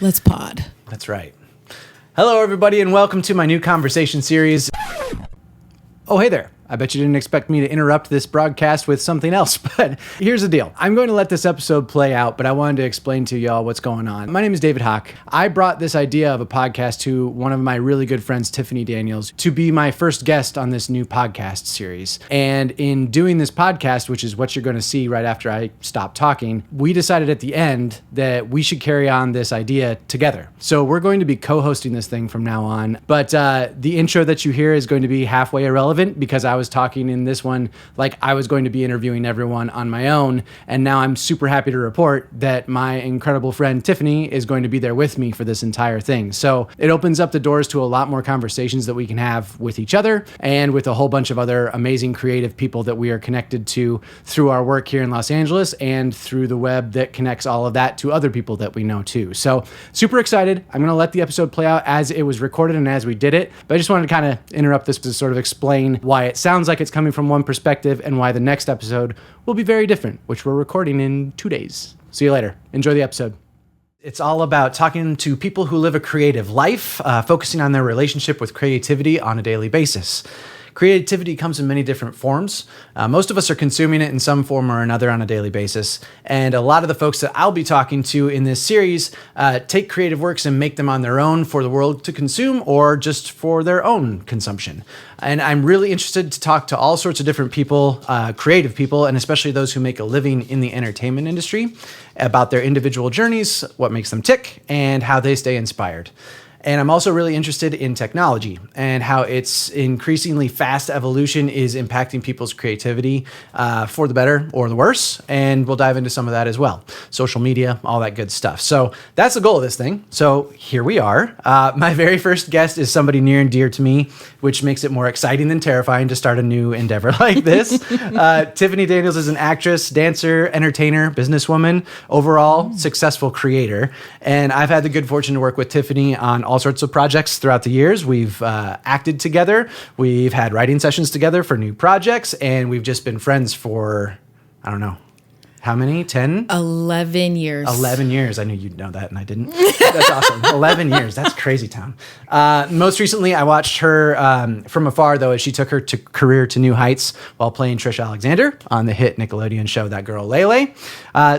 Let's pod. That's right. Hello, everybody, and welcome to my new conversation series. Oh, hey there. I bet you didn't expect me to interrupt this broadcast with something else, but here's the deal. I'm going to let this episode play out, but I wanted to explain to y'all what's going on. My name is David Hawk. I brought this idea of a podcast to one of my really good friends, Tiffany Daniels, to be my first guest on this new podcast series. And in doing this podcast, which is what you're going to see right after I stop talking, we decided at the end that we should carry on this idea together. So we're going to be co-hosting this thing from now on, but the intro that you hear is going to be halfway irrelevant because I was talking in this one like I was going to be interviewing everyone on my own, and now I'm super happy to report that my incredible friend Tiffany is going to be there with me for this entire thing. So it opens up the doors to a lot more conversations that we can have with each other and with a whole bunch of other amazing creative people that we are connected to through our work here in Los Angeles and through the web that connects all of that to other people that we know too. So super excited. I'm going to let the episode play out as it was recorded and as we did it, but I just wanted to kind of interrupt this to sort of explain why it sounds like it's coming from one perspective and why the next episode will be very different, which we're recording in 2 days. See you later. Enjoy the episode. It's all about talking to people who live a creative life, focusing on their relationship with creativity on a daily basis. Creativity comes in many different forms. Most of us are consuming it in some form or another on a daily basis. And a lot of the folks that I'll be talking to in this series take creative works and make them on their own for the world to consume or just for their own consumption. And I'm really interested to talk to all sorts of different people, creative people, and especially those who make a living in the entertainment industry about their individual journeys, what makes them tick, and how they stay inspired. And I'm also really interested in technology and how its increasingly fast evolution is impacting people's creativity for the better or the worse. And we'll dive into some of that as well. Social media, all that good stuff. So that's the goal of this thing. So here we are. My very first guest is somebody near and dear to me, which makes it more exciting than terrifying to start a new endeavor like this. Tiffany Daniels is an actress, dancer, entertainer, businesswoman, overall successful creator. And I've had the good fortune to work with Tiffany on all sorts of projects throughout the years. We've acted together. We've had writing sessions together for new projects, and we've just been friends for, I don't know, how many? 10? 11 years. 11 years. I knew you'd know that, and I didn't. That's awesome. 11 years. That's crazy town. Most recently, I watched her from afar, though, as she took her career to new heights while playing Trish Alexander on the hit Nickelodeon show That Girl Lele.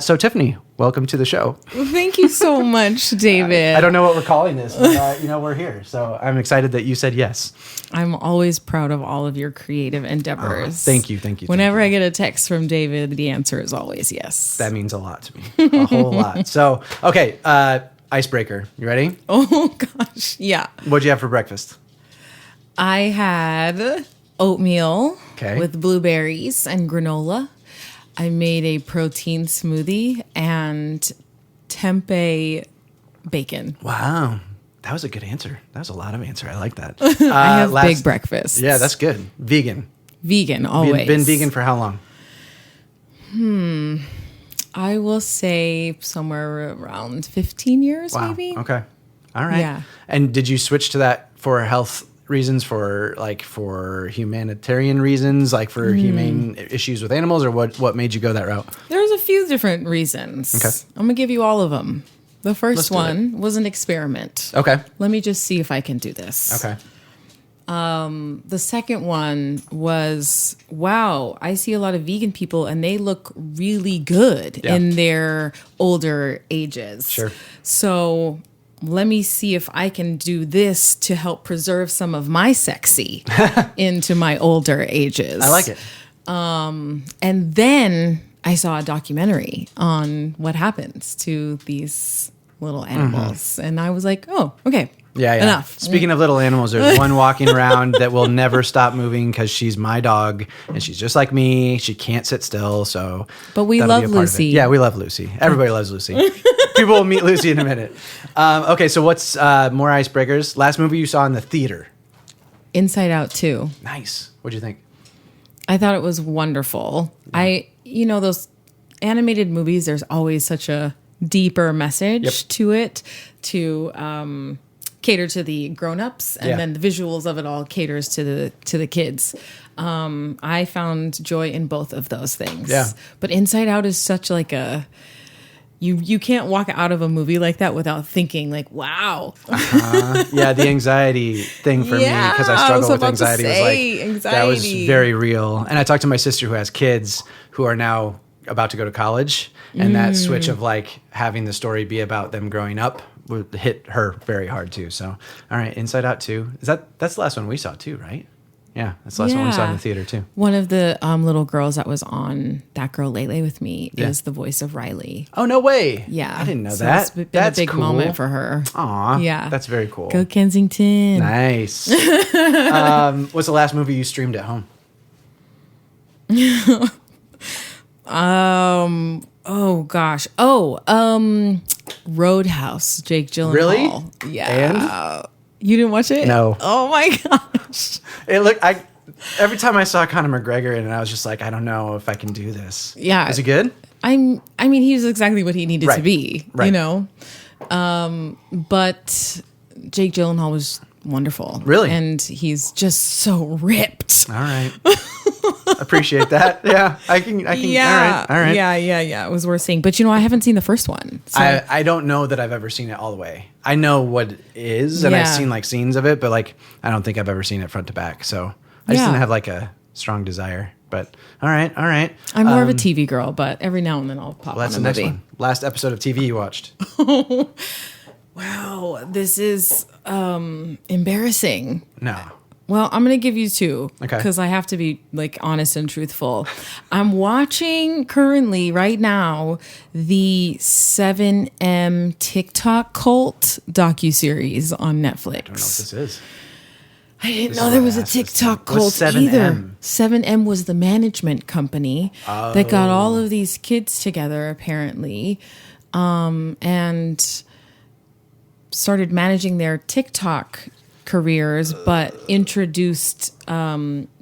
So, Tiffany, welcome to the show. Thank you so much, David. I don't know what we're calling this, but we're here. So I'm excited that you said yes. I'm always proud of all of your creative endeavors. Thank you. Whenever I get a text from David, the answer is always yes. That means a lot to me. A whole lot. So, okay, icebreaker. You ready? Oh, gosh. Yeah. What'd you have for breakfast? I had oatmeal Okay. with blueberries and granola. I made a protein smoothie and tempeh bacon. Wow. That was a good answer. That was a lot of answer. I like that. I have big breakfasts. Yeah, that's good. Vegan. Vegan, always. Been vegan for how long? I will say somewhere around 15 years, Wow. maybe. Okay. All right. Yeah. And did you switch to that for health reasons, for humanitarian reasons, like for humane issues with animals, or what made you go that route? There's a few different reasons. Okay. I'm going to give you all of them. The Let's first do one was an experiment. Okay. Let me just see if I can do this. Okay. The second one was, wow, I see a lot of vegan people and they look really good in their older ages. Sure. So let me see if I can do this to help preserve some of my sexy into my older ages. I like it. And then I saw a documentary on what happens to these little animals. And I was like, oh, okay. Yeah. Enough. Speaking of little animals, there's one walking around that will never stop moving because she's my dog and she's just like me. She can't sit still. So, but we love Lucy. Yeah, we love Lucy. Everybody loves Lucy. People will meet Lucy in a minute. Okay, so what's more icebreakers? Last movie you saw in the theater? Inside Out 2. Nice. What'd you think? I thought it was wonderful. Yeah. Those animated movies, there's always such a deeper message to it, to cater to the grown-ups, and then the visuals of it all caters to the kids. I found joy in both of those things. Yeah. But Inside Out is such like a You can't walk out of a movie like that without thinking like, wow. Yeah, the anxiety thing for me, because I struggle with anxiety, that was very real. And I talked to my sister who has kids who are now about to go to college, and that switch of like having the story be about them growing up would hit her very hard too. So, all right, Inside Out 2. That's the last one we saw too, right? Yeah, that's the last one we saw in the theater too. One of the little girls that was on That Girl Lately with me is the voice of Riley. Oh, no way. Yeah. I didn't know that. It's been That's a big cool. moment for her. Aw. Yeah. That's very cool. Go Kensington. Nice. What's the last movie you streamed at home? Oh gosh. Roadhouse. Jake Gyllenhaal. Really? Yeah. You didn't watch it? No. Oh my gosh. Every time I saw Conor McGregor in it, I was just like, I don't know if I can do this. Yeah. Is he good? I mean, he was exactly what he needed to be, Right. you know? But Jake Gyllenhaal was wonderful. Really? And he's just so ripped. All right. Appreciate that. Yeah. I can. Yeah. All right. Yeah. It was worth seeing. But, I haven't seen the first one. So. I don't know that I've ever seen it all the way. I know what it is, and I've seen like scenes of it, but like I don't think I've ever seen it front to back. So I just didn't have like a strong desire. But all right. I'm more of a TV girl, but every now and then I'll pop That's on the a next movie. one. Last episode of TV you watched. Wow, this is embarrassing. No. Well, I'm going to give you two Okay. because I have to be like honest and truthful. I'm watching currently right now the 7M TikTok cult docuseries on Netflix. I don't know what this is. I didn't know there was a TikTok cult What's 7M? either. 7M was the management company that got all of these kids together apparently and started managing their TikTok careers, but introduced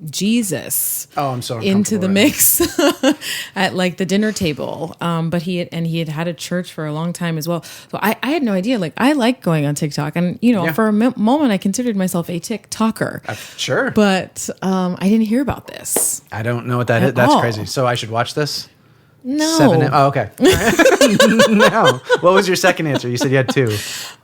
Jesus Oh, I'm so into the uncomfortable right mix at like the dinner table. But he had a church for a long time as well. So I had no idea. Like I like going on TikTok, and for a moment I considered myself a TikToker. Sure. But I didn't hear about this. I don't know what that is. At That's all. crazy. So I should watch this? No. 7M. Oh, okay. No. What was your second answer? You said you had two.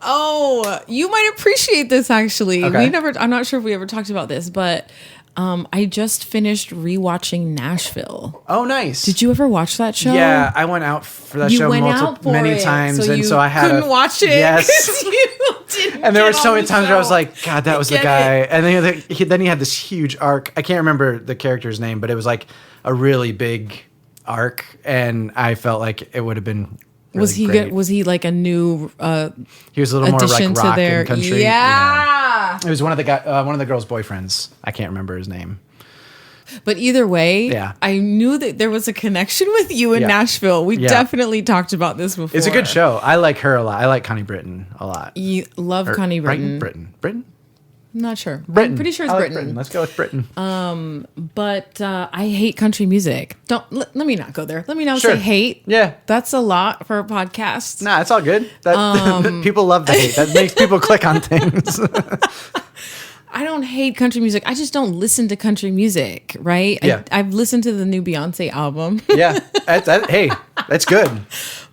Oh, you might appreciate this actually. Okay. I'm not sure if we ever talked about this, but I just finished rewatching Nashville. Oh, nice. Did you ever watch that show? Yeah, I went out for that show many times, so and so I had couldn't watch it. Yes. You didn't And there were get so on many the times where I was show. like, God, that was the Get guy. it. And then he had this huge arc. I can't remember the character's name, but it was like a really big arc, and I felt like it would have been really Was he great. good? Was he like a new He was a little more addition like rock to their and country. Yeah. It was one of the girls' boyfriends. I can't remember his name. But either way, Yeah. I knew that there was a connection with you in Yeah. Nashville. We Yeah. definitely talked about this before. It's a good show. I like her a lot. I like Connie Britton a lot. You love Or Connie Britton. Britton? I'm not sure. Britton. I'm pretty sure it's I like Britton. Let's go with Britton. But I hate country music. Let me not go there. Let me not Sure. say hate. Yeah. That's a lot for a podcast. Nah, it's all good. People love the hate. That makes people click on things. I don't hate country music. I just don't listen to country music, right? Yeah. I've listened to the new Beyonce album, Yeah. Hey, that's good.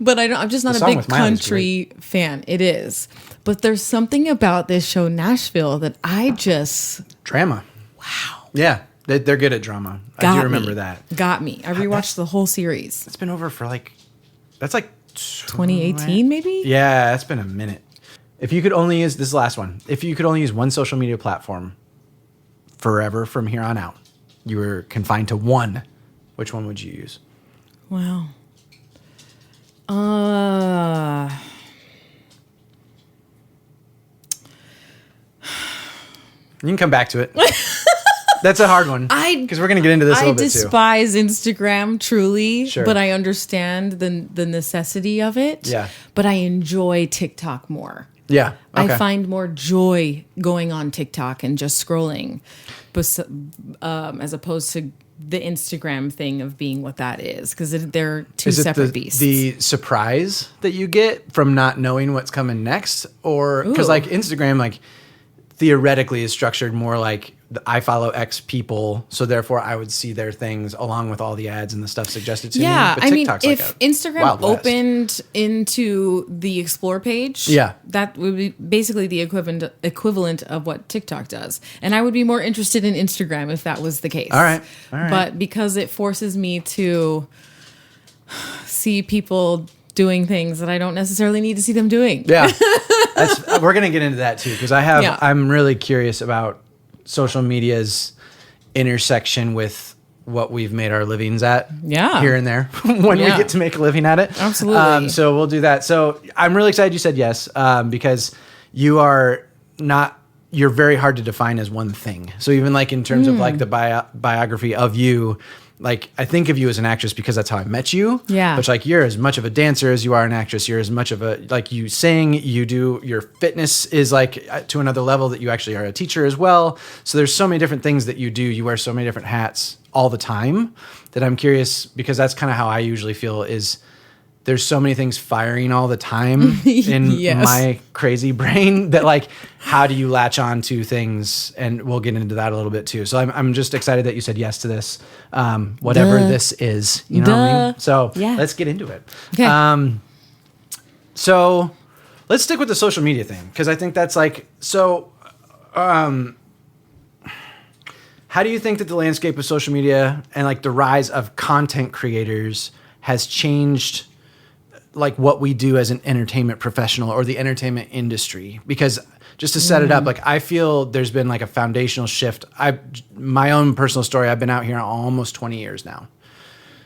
but I'm just not The a song big with Miley's country fan. It is. But there's something about this show, Nashville, that I just Drama. wow. Yeah. They're good at drama. I do remember that. Got me. I rewatched the whole series. It's been over for that's like 2018 maybe? Yeah, it's been a minute. If you could only use this is the last one. If you could only use one social media platform forever from here on out, you were confined to one, which one would you use? Wow. You can come back to it. That's a hard one. Because we're going to get into this a I little bit too. despise Instagram truly, Sure. but I understand the necessity of it. Yeah. But I enjoy TikTok more. Yeah. Okay. I find more joy going on TikTok and just scrolling, as opposed to the Instagram thing of being what that is, because they're two Is it separate beasts. the surprise that you get from not knowing what's coming next? Or because Ooh. like Instagram, like theoretically is structured more like I follow X people, so therefore I would see their things along with all the ads and the stuff suggested to me. Yeah, But I mean, TikTok's if Instagram Wild West. opened into the explore page, that would be basically the equivalent of what TikTok does. And I would be more interested in Instagram if that was the case. All right. But because it forces me to see people doing things that I don't necessarily need to see them doing. Yeah. We're going to get into that too, because I'm really curious about social media's intersection with what we've made our livings at here and there when we get to make a living at it. Absolutely. So we'll do that. So I'm really excited you said yes, because you're very hard to define as one thing. So even like in terms of like the biography of you, like I think of you as an actress because that's how I met you. Yeah. But like you're as much of a dancer as you are an actress. You're as much of a, like you sing, your fitness is like to another level that you actually are a teacher as well. So there's so many different things that you do. You wear so many different hats all the time that I'm curious, because that's kind of how I usually feel is there's so many things firing all the time in my crazy brain that like, how do you latch on to things? And we'll get into that a little bit too. So I'm just excited that you said yes to this, whatever this is, you know what I mean? So let's get into it. Okay. So let's stick with the social media thing, because I think that's like, so how do you think that the landscape of social media and like the rise of content creators has changed like what we do as an entertainment professional or the entertainment industry? Because just to set it up, like I feel there's been like a foundational shift. My own personal story, I've been out here almost 20 years now.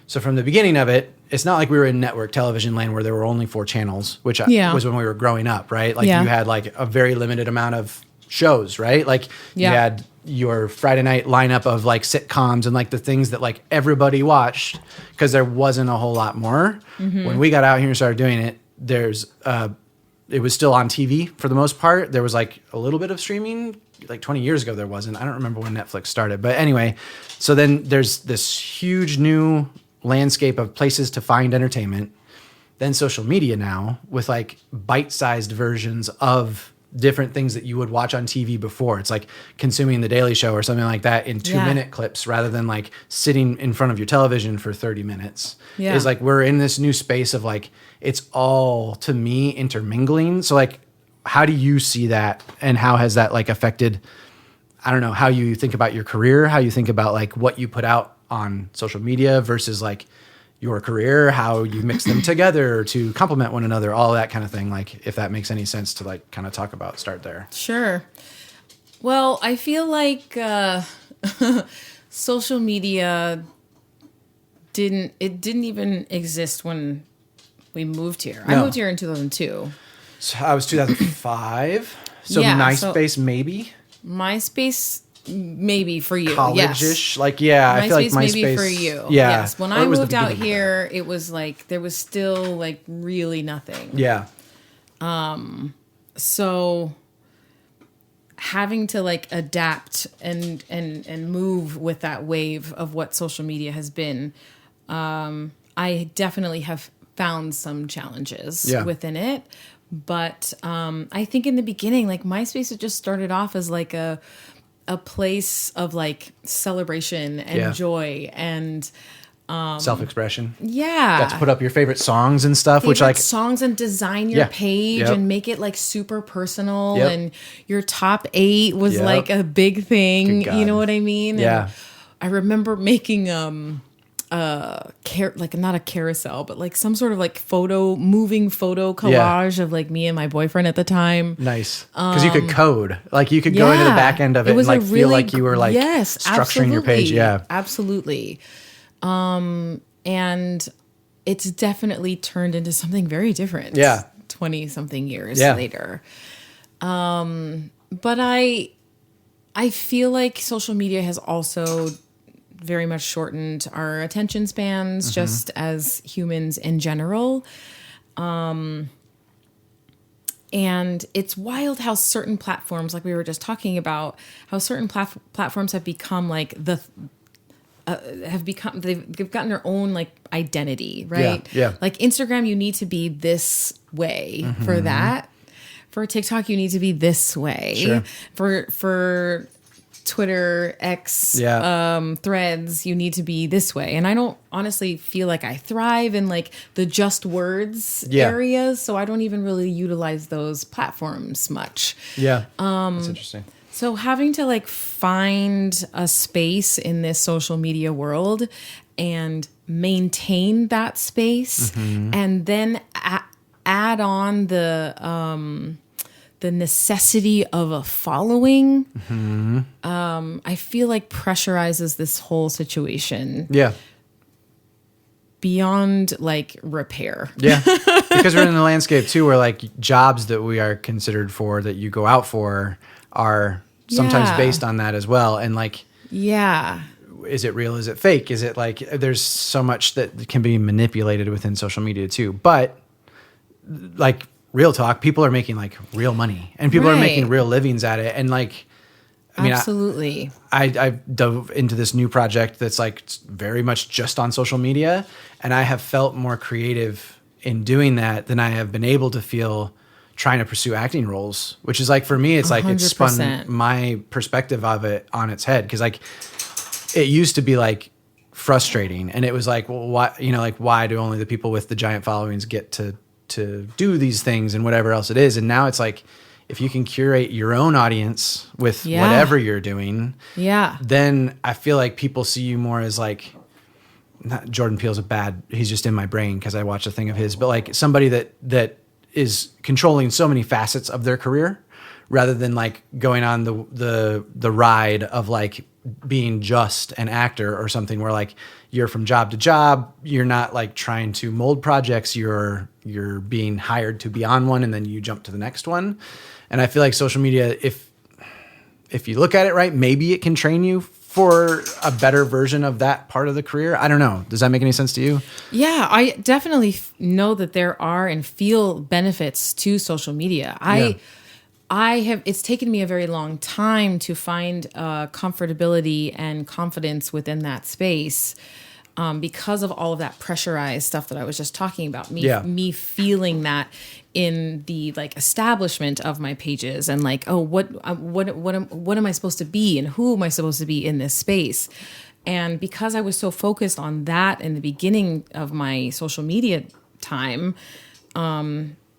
So from the beginning of it, it's not like we were in network television land where there were only 4 channels, which was when we were growing up, right? Like you had like a very limited amount of shows, right? Like you had your Friday night lineup of like sitcoms and like the things that like everybody watched, because there wasn't a whole lot more. When we got out here and started doing it, it was still on TV for the most part. There was like a little bit of streaming, like 20 years ago there wasn't. I don't remember when Netflix started, but anyway, so then there's this huge new landscape of places to find entertainment. Then social media now with like bite-sized versions of different things that you would watch on TV before. It's like consuming The Daily Show or something like that in 2-minute clips rather than like sitting in front of your television for 30 minutes. It's like we're in this new space of like, it's all to me intermingling. So like, how do you see that, and how has that like affected, I don't know, how you think about your career, how you think about like what you put out on social media versus like your career, how you mix them together to complement one another, all that kind of thing. Like if that makes any sense to like kind of talk about, start there. Sure. Well, I feel like social media didn't even exist when we moved here. I moved here in 2002. So I was 2005. So MySpace maybe? MySpace maybe for you. College-ish. Like, I feel like MySpace maybe for you. Yeah. Yes. When I moved out here, it was like, there was still like really nothing. Yeah. So having to like adapt and move with that wave of what social media has been, I definitely have found some challenges within it. But I think in the beginning, like MySpace, it just started off as like a place of like celebration and joy and self-expression. Yeah. Got to put up your favorite songs and stuff, which like songs and design your page and make it like super personal. And your top 8 was like a big thing. You know what I mean? Yeah. And I remember making like not a carousel, but like some sort of like moving photo collage of like me and my boyfriend at the time. Nice. Because you could code. Like you could go into the back end of it and like feel like you were like structuring your page. Yeah. Absolutely. And it's definitely turned into something very different. 20 something years later. But I feel like social media has also very much shortened our attention spans just as humans in general. And it's wild how certain platforms, like we were just talking about, how certain platforms have become like they've gotten their own like identity, right? Yeah. Like Instagram, you need to be this way for that. For TikTok, you need to be this way. Sure. For Twitter, X, threads, you need to be this way. And I don't honestly feel like I thrive in like the just words areas. So I don't even really utilize those platforms much. Yeah. That's interesting. So having to like find a space in this social media world and maintain that space and then add on the necessity of a following, I feel like pressurizes this whole situation. Yeah. Beyond like repair. Yeah. Because we're in the landscape too, where like jobs that we are considered for, that you go out for, are sometimes based on that as well. And like, is it real? Is it fake? Is it like, there's so much that can be manipulated within social media too. But like, real talk, people are making like real money and people are making real livings at it. And like, I mean, absolutely. I dove into this new project that's like very much just on social media. And I have felt more creative in doing that than I have been able to feel trying to pursue acting roles, which is like, for me, it's like 100%. It spun my perspective of it on its head. Cause like it used to be like frustrating and it was like, well, why, you know, like why do only the people with the giant followings get to do these things and whatever else it is. And now it's like, if you can curate your own audience with whatever you're doing, then I feel like people see you more as like, not Jordan Peele's he's just in my brain because I watched a thing of his, but like somebody that is controlling so many facets of their career rather than like going on the ride of like being just an actor or something where like you're from job to job, you're not like trying to mold projects, you're being hired to be on one and then you jump to the next one. And I feel like social media, if you look at it right, maybe it can train you for a better version of that part of the career. I don't know. Does that make any sense to you? Yeah, I definitely know that there are and feel benefits to social media. It's taken me a very long time to find comfortability and confidence within that space because of all of that pressurized stuff that I was just talking about. Me feeling that in the like establishment of my pages and like, oh, what am I supposed to be and who am I supposed to be in this space? And because I was so focused on that in the beginning of my social media time,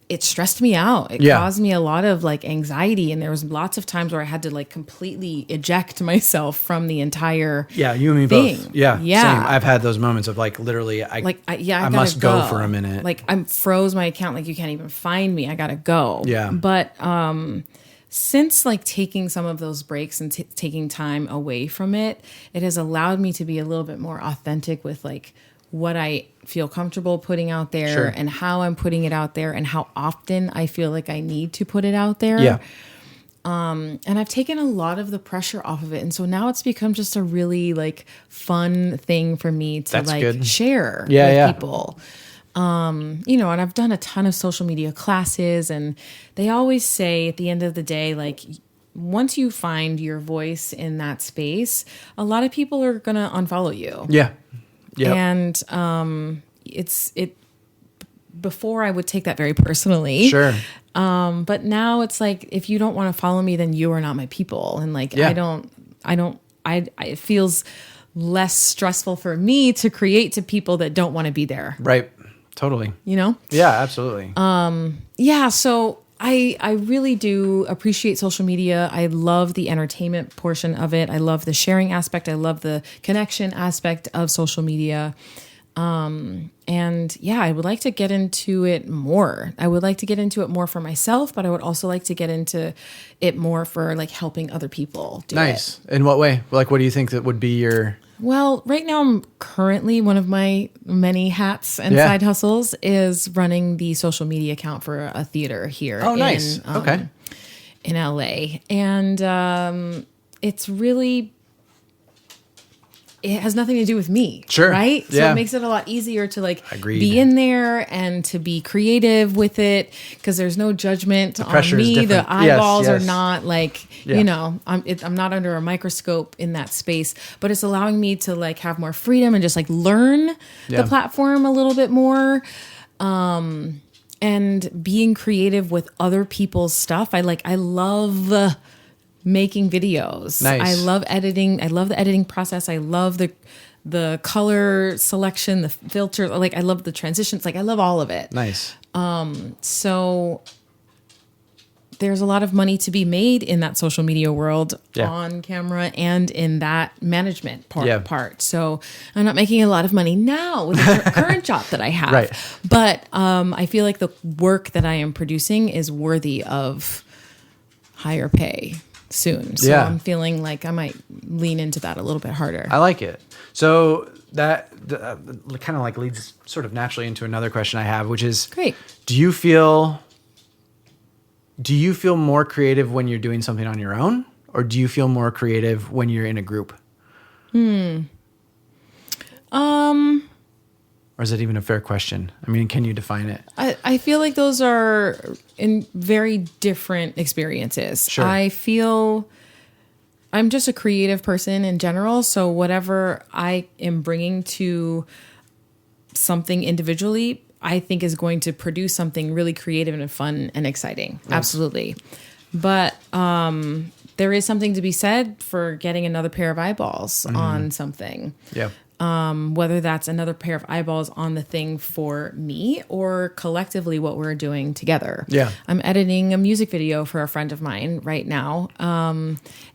it stressed me out. It caused me a lot of like anxiety. And there was lots of times where I had to like completely eject myself from the entire you and me thing. both. Yeah. Same. I've had those moments of like, literally, I must go for a minute. Like I froze my account. Like you can't even find me. I gotta go. Yeah. But, since like taking some of those breaks and taking time away from it, it has allowed me to be a little bit more authentic with like what I feel comfortable putting out there and how I'm putting it out there and how often I feel like I need to put it out there. Yeah. And I've taken a lot of the pressure off of it. And so now it's become just a really like fun thing for me to share with people. You know, and I've done a ton of social media classes and they always say at the end of the day, like once you find your voice in that space, a lot of people are going to unfollow you. Yeah. Yep. And before I would take that very personally. Sure. But now it's like, if you don't want to follow me, then you are not my people. And like, it feels less stressful for me to create to people that don't want to be there. Right. Totally. You know? Yeah, absolutely. So I really do appreciate social media. I love the entertainment portion of it. I love the sharing aspect. I love the connection aspect of social media. And I would like to get into it more. I would like to get into it more for myself, but I would also like to get into it more for like helping other people do Nice. it. In what way? Like, what do you think that would be your... Well, right now I'm currently, one of my many hats and side hustles is running the social media account for a theater here. Oh, nice. In LA. And it's really... It has nothing to do with me. Sure. Right? So Yeah. it makes it a lot easier to like Agreed. be in there and to be creative with it because there's no judgment on me. The eyeballs are not like, you know, I'm not under a microscope in that space, but it's allowing me to like have more freedom and just like learn the platform a little bit more. And being creative with other people's stuff. I love making videos. Nice. I love editing. I love the editing process. I love the color selection, the filter. Like, I love the transitions. Like, I love all of it. Nice. So there's a lot of money to be made in that social media world on camera and in that management part. So I'm not making a lot of money now with the current job that I have. Right. But I feel like the work that I am producing is worthy of higher pay soon. So I'm feeling like I might lean into that a little bit harder. I like it. So that kind of like leads sort of naturally into another question I have, which is, Great. Do you feel more creative when you're doing something on your own, or do you feel more creative when you're in a group? Or is that even a fair question? I mean, can you define it? I feel like those are in very different experiences. Sure. I feel I'm just a creative person in general. So whatever I am bringing to something individually, I think is going to produce something really creative and fun and exciting. Nice. Absolutely. But there is something to be said for getting another pair of eyeballs on something. Yeah. Whether that's another pair of eyeballs on the thing for me or collectively what we're doing together. Yeah. I'm editing a music video for a friend of mine right now.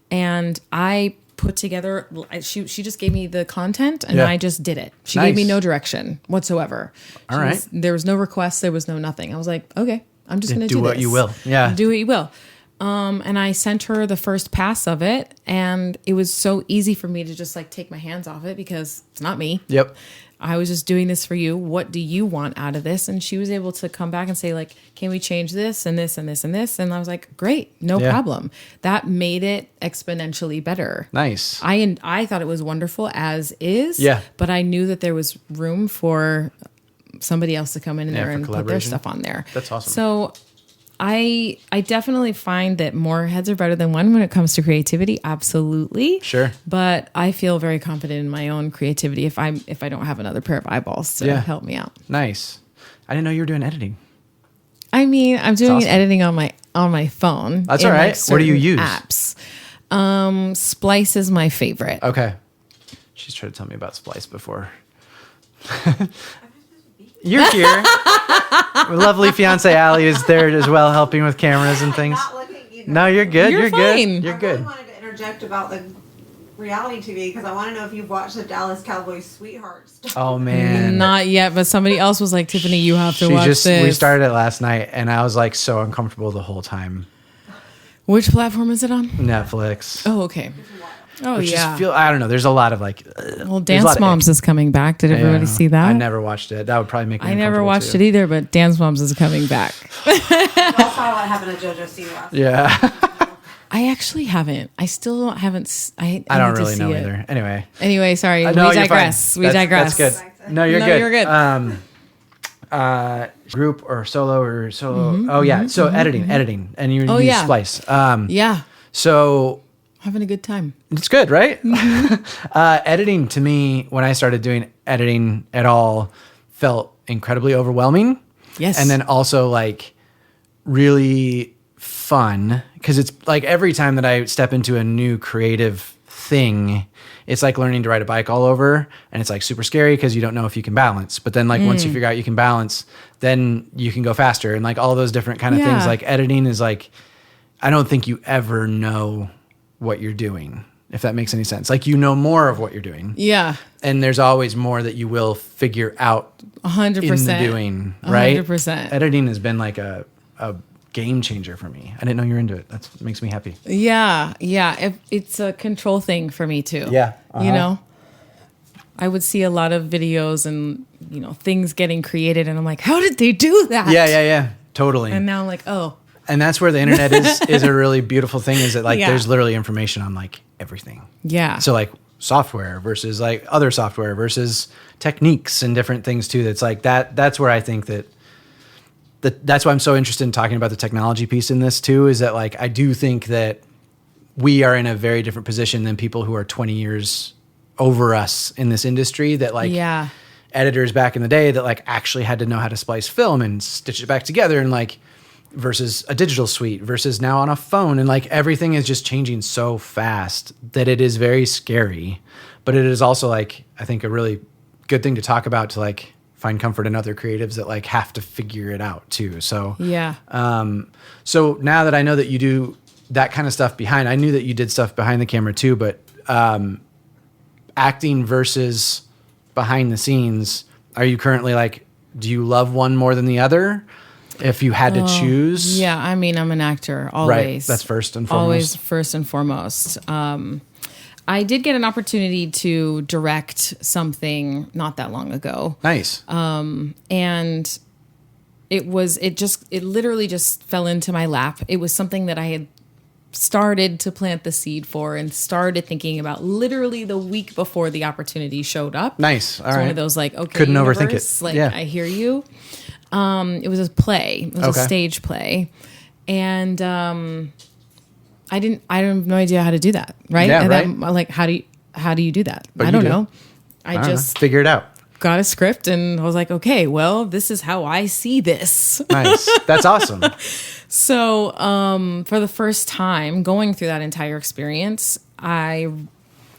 And I put together, she just gave me the content and I just did it. She gave me no direction whatsoever. All right. There was no request. There was no nothing. I was like, okay, I'm just going to do what this. you will. Yeah. Do what you will. And I sent her the first pass of it, and it was so easy for me to just like take my hands off it because it's not me. Yep. I was just doing this for you. What do you want out of this? And she was able to come back and say like, can we change this and this and this and this? And I was like, great, no problem. That made it exponentially better. Nice. I thought it was wonderful as is. Yeah. But I knew that there was room for somebody else to come in there and put their stuff on there. That's awesome. So I definitely find that more heads are better than one when it comes to creativity. Absolutely. Sure. But I feel very confident in my own creativity if I don't have another pair of eyeballs to help me out. Nice. I didn't know you were doing editing. I mean, I'm doing editing on my phone. That's all right. Like what do you use? Apps. Splice is my favorite. Okay. She's tried to tell me about Splice before. You're here. Lovely fiance Allie is there as well, helping with cameras and things. Not looking either. No, you're good. You're fine. Good. You're I good. really wanted to interject about the reality TV because I want to know if you've watched the Dallas Cowboys Sweetheart stuff. Oh man, Not yet, but somebody else was like, Tiffany, you have to watch this. We started it last night, and I was like so uncomfortable the whole time. Which platform is it on? Netflix. Oh, okay. Oh, Which yeah. I don't know. There's a lot of like. Well, Dance Moms is coming back. Did everybody see that? I never watched it. That would probably make me. I never watched it either, but Dance Moms is coming back. You all saw what happened to JoJo Siwa last Yeah. I actually haven't. I still haven't. I don't really know either. Anyway, sorry. No, we you're digress. fine. We digress. That's good. No, you're good. You're good. Group or solo or solo. Oh yeah. So editing, and you use Splice. Yeah. So having a good time. it's good, right? Editing to me, when I started doing editing at all, felt incredibly overwhelming. Yes. And then also like really fun because it's like every time that I step into a new creative thing, it's like learning to ride a bike all over, and it's like super scary because you don't know if you can balance. But then like once you figure out you can balance, then you can go faster, and like all those different kind of things. Like editing is like, I don't think you ever know what you're doing, if that makes any sense. Like you know more of what you're doing. Yeah. And there's always more that you will figure out 100%. in the doing, right? 100%. Editing has been like a game changer for me. I didn't know you're into it. That makes me happy. Yeah. It's a control thing for me too. Yeah. You know? I would see a lot of videos and, things getting created, and I'm like, how did they do that? Yeah. Totally. And now I'm like, oh. And that's where the internet is a really beautiful thing, is that like there's literally information on like everything. Yeah. So like software versus like other software versus techniques and different things too. That's like that's where I think that's why I'm so interested in talking about the technology piece in this too, is that like I do think that we are in a very different position than people who are 20 years over us in this industry, that like editors back in the day that like actually had to know how to splice film and stitch it back together, and like versus a digital suite versus now on a phone. And like everything is just changing so fast that it is very scary. But it is also like, I think a really good thing to talk about to like find comfort in other creatives that like have to figure it out too. So, yeah. So now that I know that you do that kind of stuff behind, I knew that you did stuff behind the camera too, but, acting versus behind the scenes, are you currently like, do you love one more than the other? If you had to choose? Yeah, I mean, I'm an actor, always. Right, that's first and foremost. Always first and foremost. I did get an opportunity to direct something not that long ago. Nice. And it literally just fell into my lap. It was something that I had started to plant the seed for and started thinking about literally the week before the opportunity showed up. Nice. All right. One of those like, okay, couldn't universe, overthink it. Like, yeah. I hear you. It was a play. It was a stage play. And I have no idea how to do that. Right. Yeah, and right. I'm like, how do you do that? But I don't know. I just figure it out. Got a script and I was like, okay, well, this is how I see this. Nice. That's awesome. So, for the first time going through that entire experience, I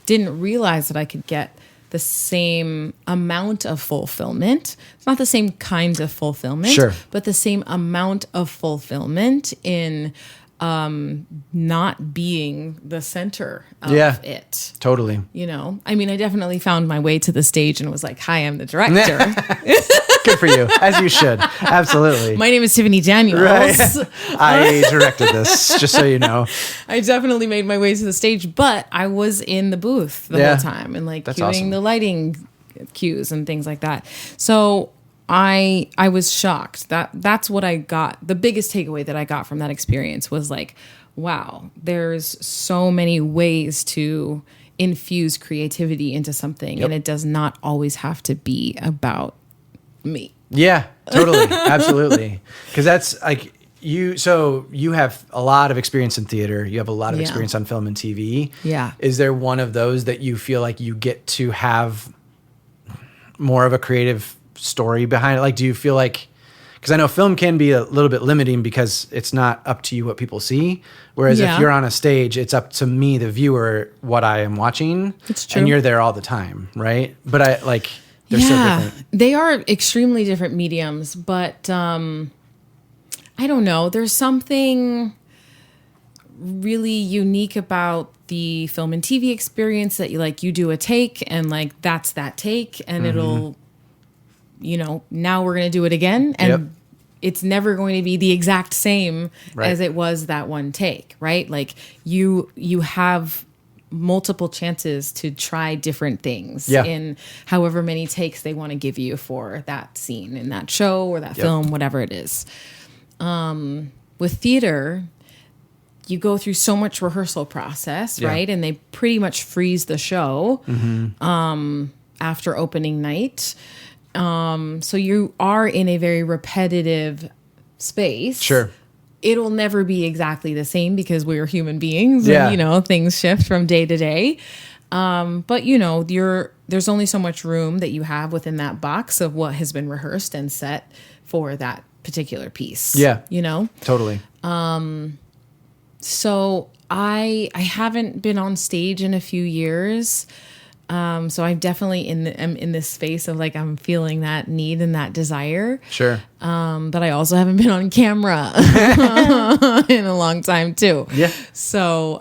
didn't realize that I could get the same amount of fulfillment. It's not the same kinds of fulfillment, sure, but the same amount of fulfillment in not being the center of it. Totally. You know, I mean, I definitely found my way to the stage and was like, hi, I'm the director. Good for you, as you should. Absolutely. My name is Tiffany Daniels. Right. I directed this, just so you know. I definitely made my way to the stage, but I was in the booth the whole time and like That's cueing awesome. the lighting cues and things like that. So I was shocked. That's what I got. The biggest takeaway that I got from that experience was like, wow, there's so many ways to infuse creativity into something, and it does not always have to be about me. Yeah, totally. Absolutely. Because that's like so you have a lot of experience in theater. You have a lot of experience on film and TV. Yeah. Is there one of those that you feel like you get to have more of a creative story behind it? Like, do you feel like, because I know film can be a little bit limiting because it's not up to you what people see. Whereas if you're on a stage, it's up to me, the viewer, what I am watching. It's true. And you're there all the time, right? But I like, they're so different. They are extremely different mediums, but I don't know. There's something really unique about the film and TV experience that you do a take and like that's that take and it'll, now we're going to do it again and it's never going to be the exact same as it was that one take, right? Like you have multiple chances to try different things in however many takes they want to give you for that scene in that show or that film, whatever it is. With theater, you go through so much rehearsal process, right? And they pretty much freeze the show after opening night. So you are in a very repetitive space. Sure. It'll never be exactly the same because we're human beings and, things shift from day to day. But, there's only so much room that you have within that box of what has been rehearsed and set for that particular piece. Yeah. Totally. So I haven't been on stage in a few years. So I'm definitely am in this space of like, I'm feeling that need and that desire. Sure. But I also haven't been on camera in a long time too. Yeah. So,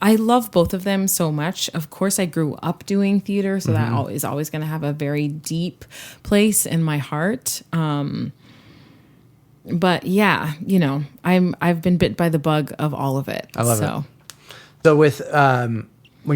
I love both of them so much. Of course, I grew up doing theater, so that is always going to have a very deep place in my heart. But yeah, I've been bit by the bug of all of it. I love it. So with when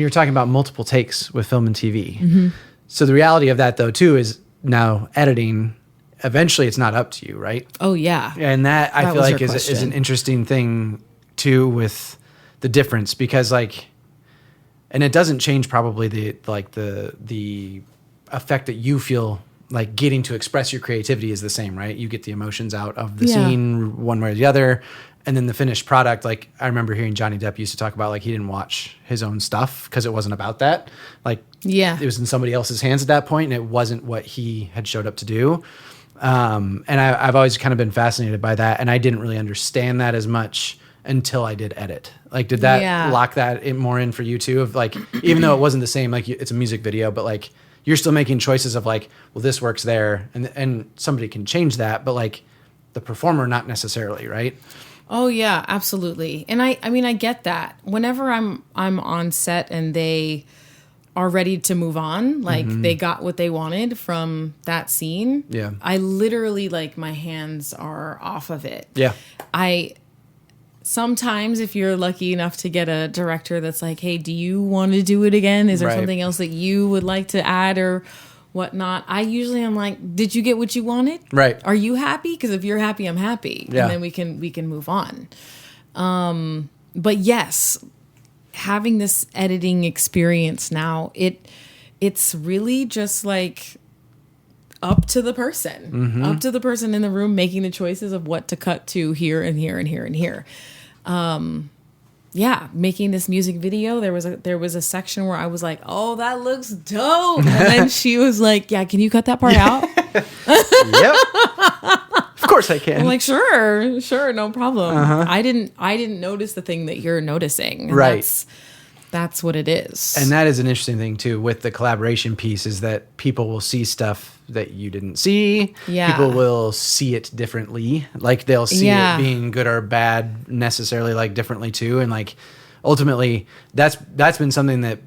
you're talking about multiple takes with film and TV, so the reality of that though too is now editing. Eventually, it's not up to you, right? Oh yeah, and that I feel like is an interesting thing too with the difference because and it doesn't change probably the effect that you feel like getting to express your creativity is the same, right? You get the emotions out of the scene one way or the other. And then the finished product, like I remember hearing Johnny Depp used to talk about like he didn't watch his own stuff because it wasn't about that. Like it was in somebody else's hands at that point and it wasn't what he had showed up to do. And I've always kind of been fascinated by that. And I didn't really understand that as much until I did edit. Like, did that lock that more in for you too? Of like, even though it wasn't the same, like it's a music video, but like you're still making choices of like, well, this works there, and somebody can change that, but like the performer, not necessarily, right? Oh yeah, absolutely. And I mean, I get that. Whenever I'm on set and they are ready to move on, like they got what they wanted from that scene. Yeah. I literally, like, my hands are off of it. Yeah. Sometimes if you're lucky enough to get a director that's like, hey, do you want to do it again? Is there something else that you would like to add or whatnot? I usually am like, did you get what you wanted? Right. Are you happy? Because if you're happy, I'm happy. Yeah. And then we can move on. But yes, having this editing experience now, it's really just like up to the person, up to the person in the room making the choices of what to cut to here and here and here and here. Making this music video, there was a section where I was like, oh, that looks dope. And then she was like, yeah, can you cut that part out? Yep. Of course I can. I'm like, sure, no problem. I didn't notice the thing that you're noticing. And Right. That's what it is. And that is an interesting thing too with the collaboration piece, is that people will see stuff that you didn't see. Yeah. People will see it differently. Like they'll see it being good or bad necessarily, like differently too. And like ultimately that's been something that,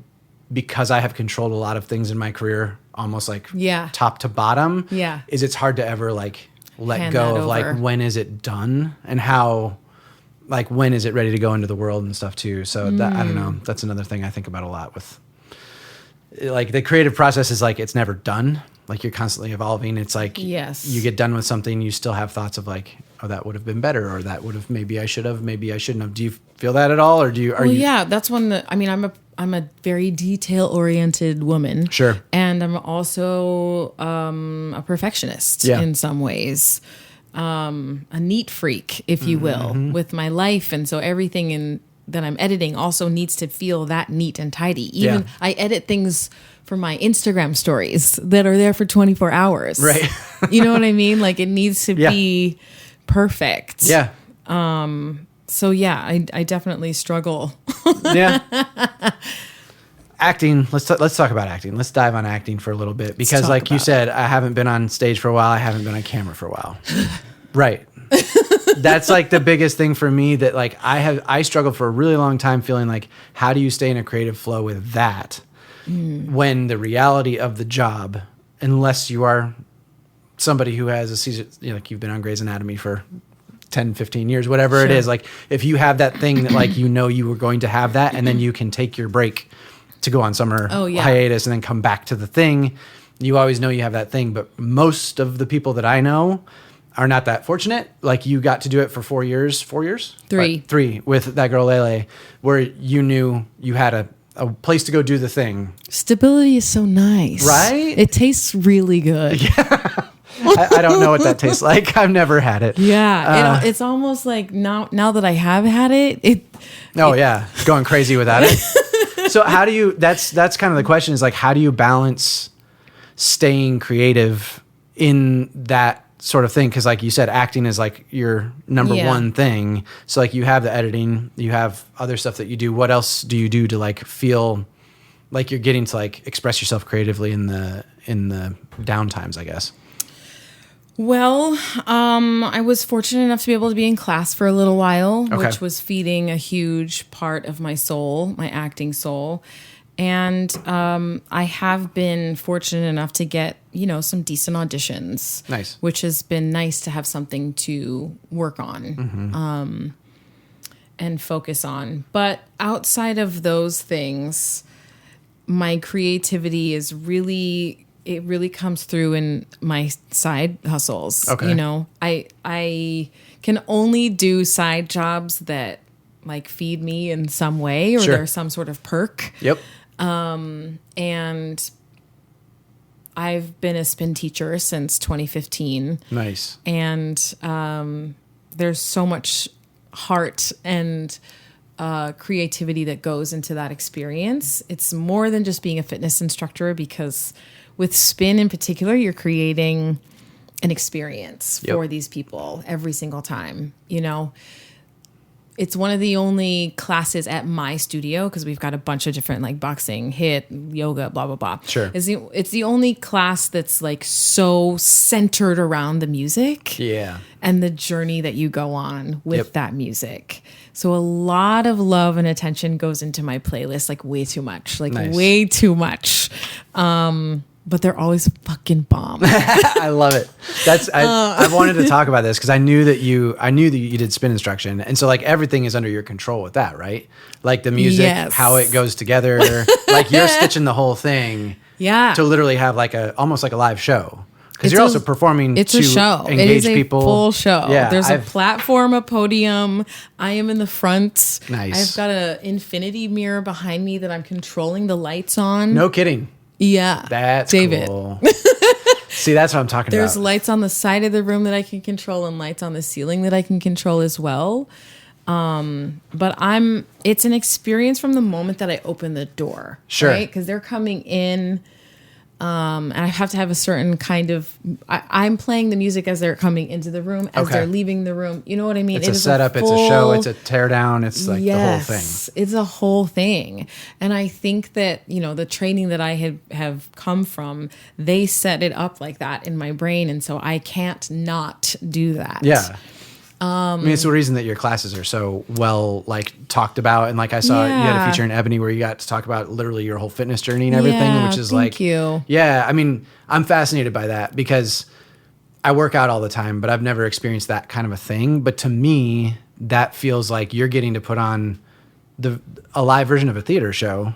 because I have controlled a lot of things in my career, almost like top to bottom, is it's hard to ever like let Hand go that of over. like when is it done and how, like when is it ready to go into the world and stuff too. So that, I don't know, that's another thing I think about a lot with like the creative process is like, it's never done. Like you're constantly evolving. It's like, you get done with something, you still have thoughts of like, oh, that would have been better, or that would have, maybe I should have, maybe I shouldn't have. Do you feel that at all? Or do you, yeah, that's one that, I mean, I'm a very detail oriented woman. Sure. And I'm also a perfectionist in some ways. A neat freak, if you will, with my life. And so everything that I'm editing also needs to feel that neat and tidy. Even I edit things for my Instagram stories that are there for 24 hours. Right. You know what I mean? Like it needs to be perfect. Yeah. So yeah, I definitely struggle. Yeah. Acting. Let's talk about acting. Let's dive on acting for a little bit, because like you said, I haven't been on stage for a while. I haven't been on camera for a while. Right. That's like the biggest thing for me, that like I struggled for a really long time feeling like, how do you stay in a creative flow with that when the reality of the job, unless you are somebody who has a season, you know, like you've been on Grey's Anatomy for 10, 15 years, whatever it is, like if you have that thing that like, you know, you were going to have that, and then you can take your break to go on summer hiatus and then come back to the thing, you always know you have that thing. But most of the people that I know are not that fortunate. Like you got to do it for 4 years, 4 years? 3. 3 with that girl Lele, where you knew you had a place to go do the thing. Stability is so nice. Right? It tastes really good. Yeah. I don't know what that tastes like. I've never had it. Yeah. It's almost like now that I have had it. Going crazy without it. So how do you, that's kind of the question, is like, how do you balance staying creative in that sort of thing? Because like you said, acting is like your number one thing. So like you have the editing, you have other stuff that you do. What else do you do to like feel like you're getting to like express yourself creatively in the down times, I guess? Well, I was fortunate enough to be able to be in class for a little while, which was feeding a huge part of my soul, my acting soul. And I have been fortunate enough to get, some decent auditions. Nice. Which has been nice to have something to work on and focus on. But outside of those things, my creativity is really comes through in my side hustles. Okay. I can only do side jobs that like feed me in some way, or there's some sort of perk. Yep. And I've been a spin teacher since 2015. Nice. And there's so much heart and creativity that goes into that experience. It's more than just being a fitness instructor, because with spin in particular, you're creating an experience for these people every single time. You know, it's one of the only classes at my studio, because we've got a bunch of different like boxing, HIIT, yoga, blah, blah, blah. Sure. It's the only class that's like so centered around the music and the journey that you go on with that music. So a lot of love and attention goes into my playlist, like way too much, way too much. But they're always fucking bomb. I love it. I've wanted to talk about this because I knew that you did spin instruction, and so like everything is under your control with that, right? Like the music, how it goes together, like you're stitching the whole thing, to literally have like almost like a live show. Because you're also performing. It's a show. Engage people. Full show. Yeah, there's a platform, a podium. I am in the front. Nice. I've got an infinity mirror behind me that I'm controlling the lights on. No kidding. Yeah. That's David. Cool. See, that's what I'm talking about. There's lights on the side of the room that I can control and lights on the ceiling that I can control as well. But it's an experience from the moment that I open the door. Sure. Right? Because they're coming in. And I have to have a certain kind of. I'm playing the music as they're coming into the room, as they're leaving the room. You know what I mean? It's a setup, it's a show, it's a tear down, it's like the whole thing. It's a whole thing. And I think that, you know, the training that I have come from, they set it up like that in my brain. And so I can't not do that. Yeah. I mean, it's the reason that your classes are so well like talked about, and like I saw you had a feature in Ebony where you got to talk about literally your whole fitness journey and everything, which is thank you. Yeah, I mean, I'm fascinated by that because I work out all the time, but I've never experienced that kind of a thing. But to me, that feels like you're getting to put on a live version of a theater show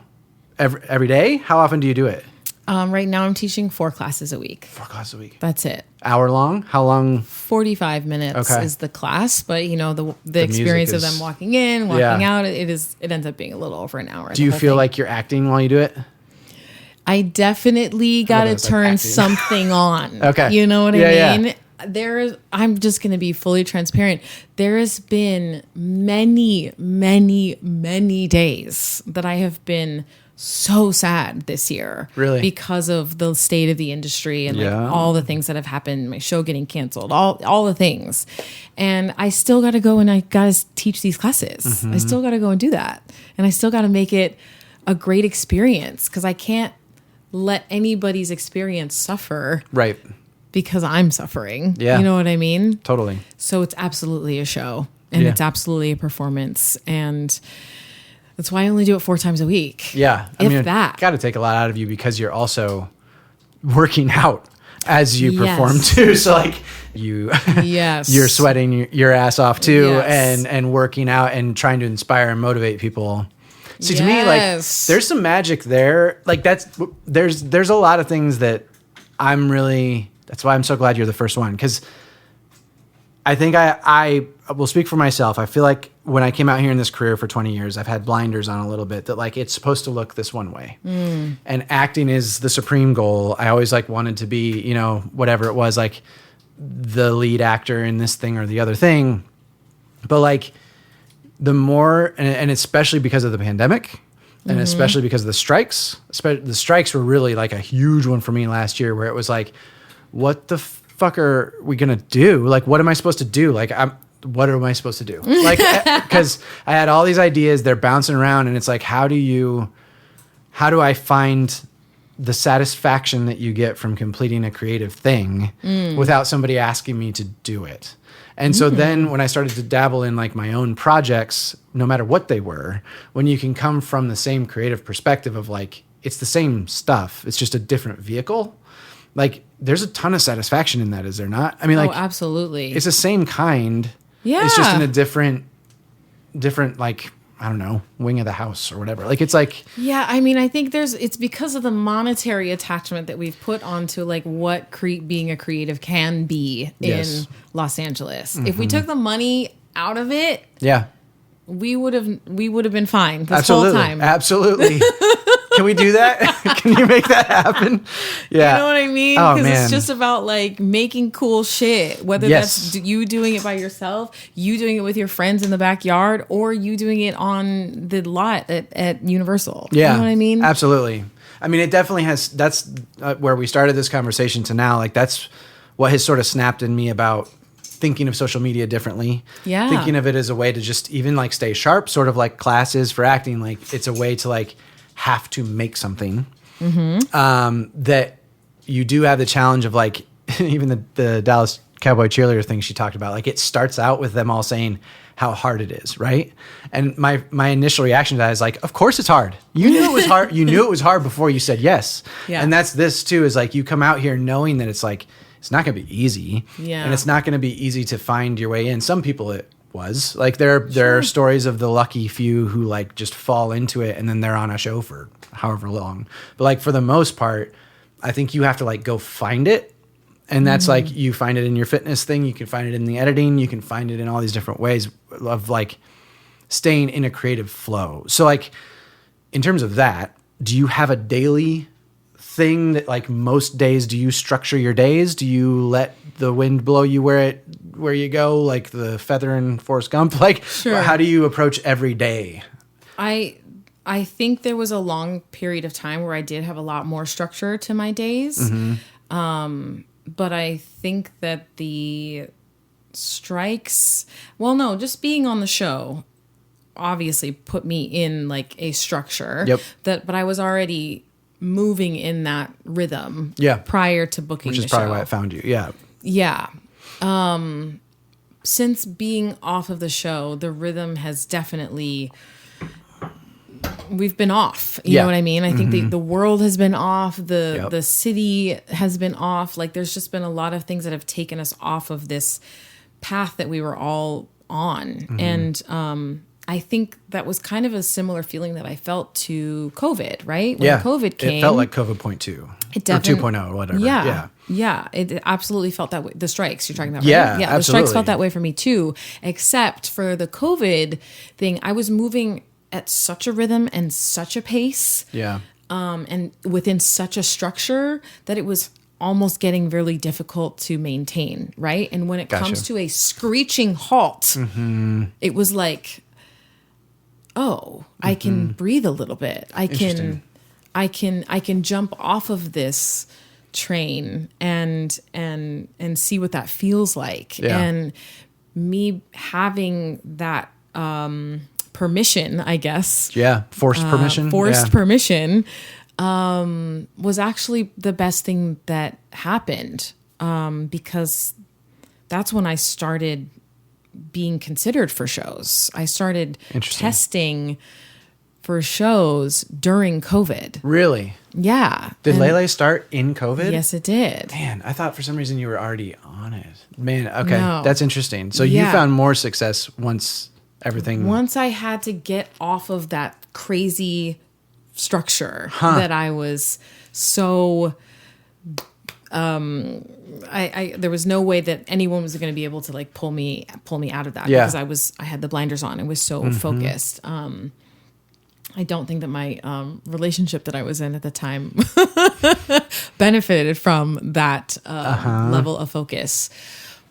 every day. How often do you do it? Right now I'm teaching 4 classes a week. 4 classes a week. That's it. Hour long? How long? 45 minutes is the class, but you know, the experience of them walking in, walking out, it ends up being a little over an hour. Do you feel like you're acting while you do it? I definitely got to turn something on. Okay. You know what I mean? Yeah. I'm just going to be fully transparent. There has been many, many, many days that I have been so sad this year. Really? Because of the state of the industry and like all the things that have happened, my show getting canceled, all the things. And I still got to go and I got to teach these classes. Mm-hmm. I still got to go and do that. And I still got to make it a great experience because I can't let anybody's experience suffer. Right. Because I'm suffering. Yeah. You know what I mean? Totally. So it's absolutely a show and it's absolutely a performance. And that's why I only do it 4 times a week. Yeah. I mean, that. Got to take a lot out of you because you're also working out as you perform too. So like you're sweating your ass off too and working out and trying to inspire and motivate people. See, to me, like there's some magic there. Like there's a lot of things that that's why I'm so glad you're the first one. Cause I think I will speak for myself. I feel like when I came out here in this career for 20 years, I've had blinders on a little bit that like it's supposed to look this one way. And acting is the supreme goal. I always like wanted to be, you know, whatever it was, like the lead actor in this thing or the other thing. But like the more, and especially because of the pandemic and especially because of the strikes were really like a huge one for me last year where it was like, what the fuck are we gonna do? Like, what am I supposed to do? Like, what am I supposed to do? Like, because I had all these ideas, they're bouncing around, and it's like, how do I find the satisfaction that you get from completing a creative thing without somebody asking me to do it? And so then when I started to dabble in like my own projects, no matter what they were, when you can come from the same creative perspective of like, it's the same stuff, it's just a different vehicle. Like, there's a ton of satisfaction in that, is there not? I mean, like, absolutely. It's the same kind. Yeah. It's just in a different, like, I don't know, wing of the house or whatever. Like, it's like. Yeah, I mean, I think it's because of the monetary attachment that we've put onto like what being a creative can be in Los Angeles. If we took the money out of it, we would have been fine this whole time. Absolutely. Can we do that? Can you make that happen? Yeah. You know what I mean? Because it's just about like making cool shit. Whether that's you doing it by yourself, you doing it with your friends in the backyard, or you doing it on the lot at Universal. Yeah. You know what I mean? Absolutely. I mean, it definitely has, that's where we started this conversation to now. Like that's what has sort of snapped in me about thinking of social media differently. Yeah. Thinking of it as a way to just even like stay sharp, sort of like classes for acting. Like it's a way to like have to make something. That you do have the challenge of like, even the Dallas Cowboy cheerleader thing she talked about, like it starts out with them all saying how hard it is, right? And my initial reaction to that is like, of course it's hard. You knew it was hard. You knew it was hard before you said yes. Yeah. And that's this too, is like you come out here knowing that it's like, it's not going to be easy. Yeah. And it's not going to be easy to find your way in. Some people it was. Like there are stories of the lucky few who like just fall into it and then they're on a show for however long. But like for the most part, I think you have to like go find it. And that's like, you find it in your fitness thing. You can find it in the editing. You can find it in all these different ways of like staying in a creative flow. So like in terms of that, do you have a daily thing that like most days, do you structure your days? Do you let the wind blow you where you go? Like the feather in Forrest Gump? Like how do you approach every day? I think there was a long period of time where I did have a lot more structure to my days. But I think that the strikes, well, no, just being on the show obviously put me in like a structure. But I was already moving in that rhythm prior to booking the show. Which is probably why it found you. Yeah. Since being off of the show, the rhythm has definitely, we've been off. You know what I mean? I think the world has been off. The city has been off. Like there's just been a lot of things that have taken us off of this path that we were all on. And I think that was kind of a similar feeling that I felt to COVID, right? When COVID came. It felt like COVID point 2. It definitely, or 2.0 or whatever. Yeah. It absolutely felt that way. The strikes you're talking about, right? Yeah, absolutely. The strikes felt that way for me too, except for the COVID thing. I was moving at such a rhythm and such a pace. And within such a structure that it was almost getting really difficult to maintain, right? And when it comes to a screeching halt, it was like, oh, I can breathe a little bit. I can jump off of this train and see what that feels like. And me having that permission, I guess. Forced permission. Permission was actually the best thing that happened because that's when I started being considered for shows. I started testing for shows during COVID. Really? Yeah. Did Lele start in COVID? Yes, it did. Man, I thought for some reason you were already on it. Man, okay. No. That's interesting. So you found more success once I had to get off of that crazy structure that I was so there was no way that anyone was going to be able to like pull me out of that because I had the blinders on and was so focused. I don't think that my relationship that I was in at the time benefited from that level of focus.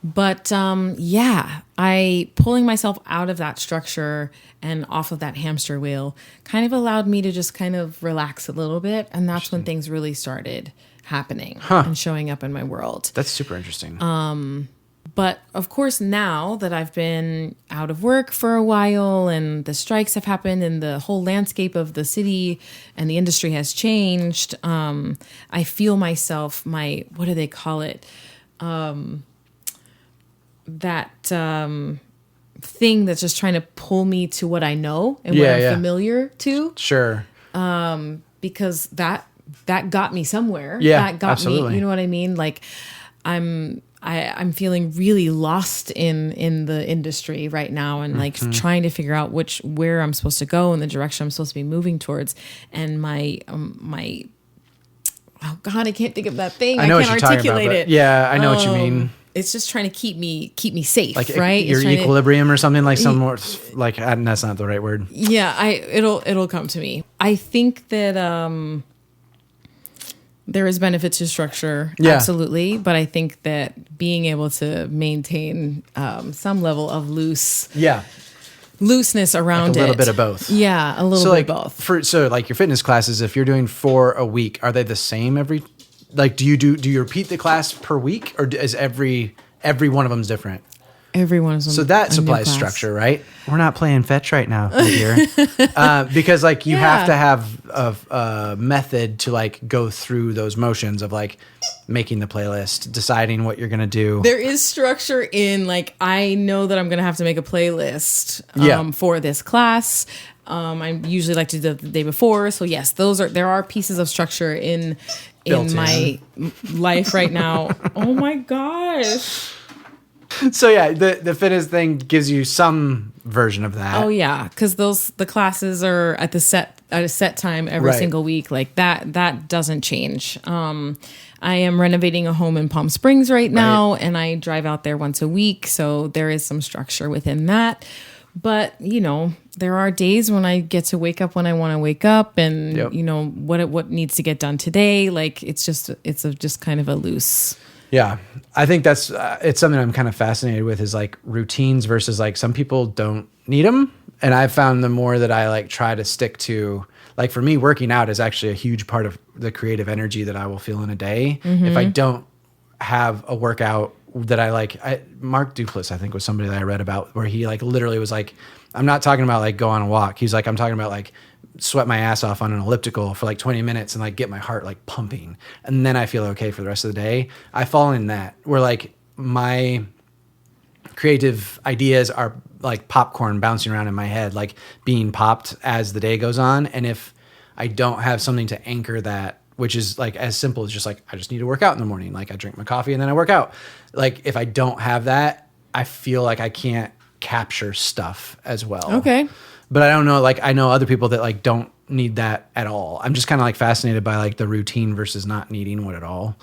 But I pulling myself out of that structure and off of that hamster wheel kind of allowed me to just kind of relax a little bit. And that's when things really started happening and showing up in my world. That's super interesting. But of course, now that I've been out of work for a while and the strikes have happened and the whole landscape of the city and the industry has changed, I feel myself, what do they call it? That thing that's just trying to pull me to what I know and what I'm familiar to. Sure. Because that got me somewhere. Yeah, that got absolutely. me. You know what I mean? Like I'm feeling really lost in the industry right now and like trying to figure out where I'm supposed to go and the direction I'm supposed to be moving towards. And my oh God, I can't think of that thing. I can't articulate it. Yeah, I know what you mean. It's just trying to keep me safe, like right? Your equilibrium or something like some more like that's not the right word. Yeah, it'll come to me. I think that there is benefit to structure, absolutely, but I think that being able to maintain some level of looseness around like a little bit of both. Yeah, a little bit of both. So like your fitness classes, if you're doing 4 a week, are they the same every like, do you repeat the class per week, or is every one of them's different? Every one of them. So that supplies structure, right? We're not playing fetch right now, my dear. Because like you have to have a method to like go through those motions of like making the playlist, deciding what you're going to do. There is structure in like, I know that I'm going to have to make a playlist for this class. I usually like to do the day before. So yes, there are pieces of structure in my life right now. Oh my gosh. So yeah, the fitness thing gives you some version of that. Oh yeah, because the classes are at a set time every single week. Like that doesn't change. I am renovating a home in Palm Springs right now, and I drive out there once a week, so there is some structure within that. But there are days when I get to wake up when I want to wake up, and what needs to get done today. Like it's just kind of a loose. Yeah, I think that's it's something I'm kind of fascinated with is like routines versus like some people don't need them. And I've found the more that I like try to stick to, like for me, working out is actually a huge part of the creative energy that I will feel in a day. Mm-hmm. If I don't have a workout that I like, Mark Duplass, I think, was somebody that I read about where he like literally was like, I'm not talking about like go on a walk. He's like, I'm talking about like sweat my ass off on an elliptical for like 20 minutes and like get my heart like pumping. And then I feel okay for the rest of the day. I fall in that where like my creative ideas are like popcorn bouncing around in my head, like being popped as the day goes on. And if I don't have something to anchor that, which is like as simple as just like, I just need to work out in the morning. Like I drink my coffee and then I work out. Like if I don't have that, I feel like I can't capture stuff as well. Okay. But I don't know, like I know other people that like don't need that at all. I'm just kind of like fascinated by like the routine versus not needing one at all.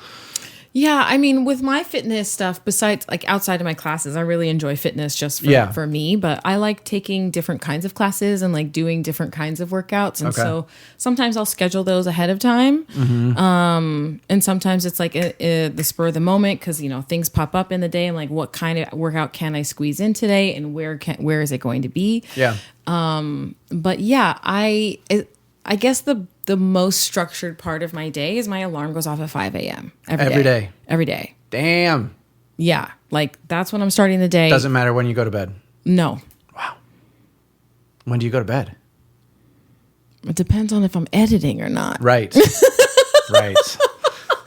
Yeah, I mean, with my fitness stuff, besides like outside of my classes, I really enjoy fitness just for me, but I like taking different kinds of classes and like doing different kinds of workouts. And so sometimes I'll schedule those ahead of time. Mm-hmm. And sometimes it's like the spur of the moment because, things pop up in the day and like what kind of workout can I squeeze in today and where is it going to be? Yeah. But yeah, I guess the most structured part of my day is my alarm goes off at 5 a.m. every day. Every day. Damn. Yeah. Like that's when I'm starting the day. Doesn't matter when you go to bed. No. Wow. When do you go to bed? It depends on if I'm editing or not. Right. Right.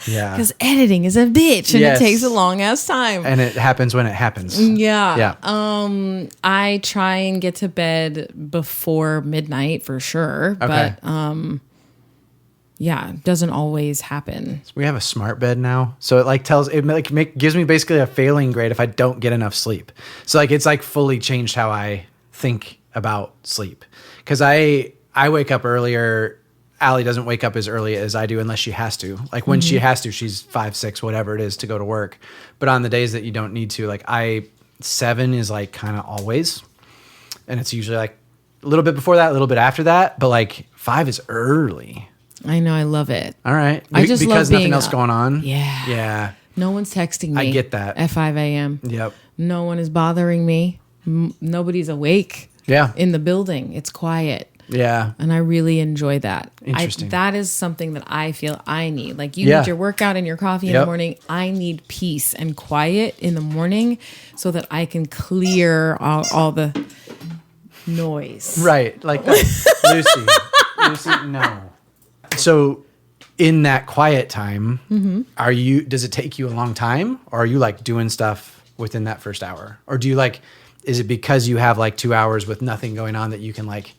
Yeah. Because editing is a bitch and it takes a long ass time. And it happens when it happens. Yeah. Yeah. I try and get to bed before midnight for sure. Okay. But yeah, it doesn't always happen. We have a smart bed now. So it like gives me basically a failing grade if I don't get enough sleep. So like it's like fully changed how I think about sleep. Because I wake up earlier. Allie doesn't wake up as early as I do unless she has to. Like when she has to, she's 5, 6, whatever it is to go to work. But on the days that you don't need to, like 7 is like kind of always. And it's usually like a little bit before that, a little bit after that. But like 5 is early. I know. I love it. All right. I just because love nothing else up. Going on. Yeah. Yeah. No one's texting me. I get that. At 5 a.m. Yep. No one is bothering me. Nobody's awake. Yeah. In the building. It's quiet. Yeah. And I really enjoy that. Interesting. That is something that I feel I need. Like you need your workout and your coffee in the morning. I need peace and quiet in the morning so that I can clear all the noise. Right. Like that. Lucy, no. So in that quiet time, does it take you a long time or are you like doing stuff within that first hour? Or do you like, is it because you have like 2 hours with nothing going on that you can like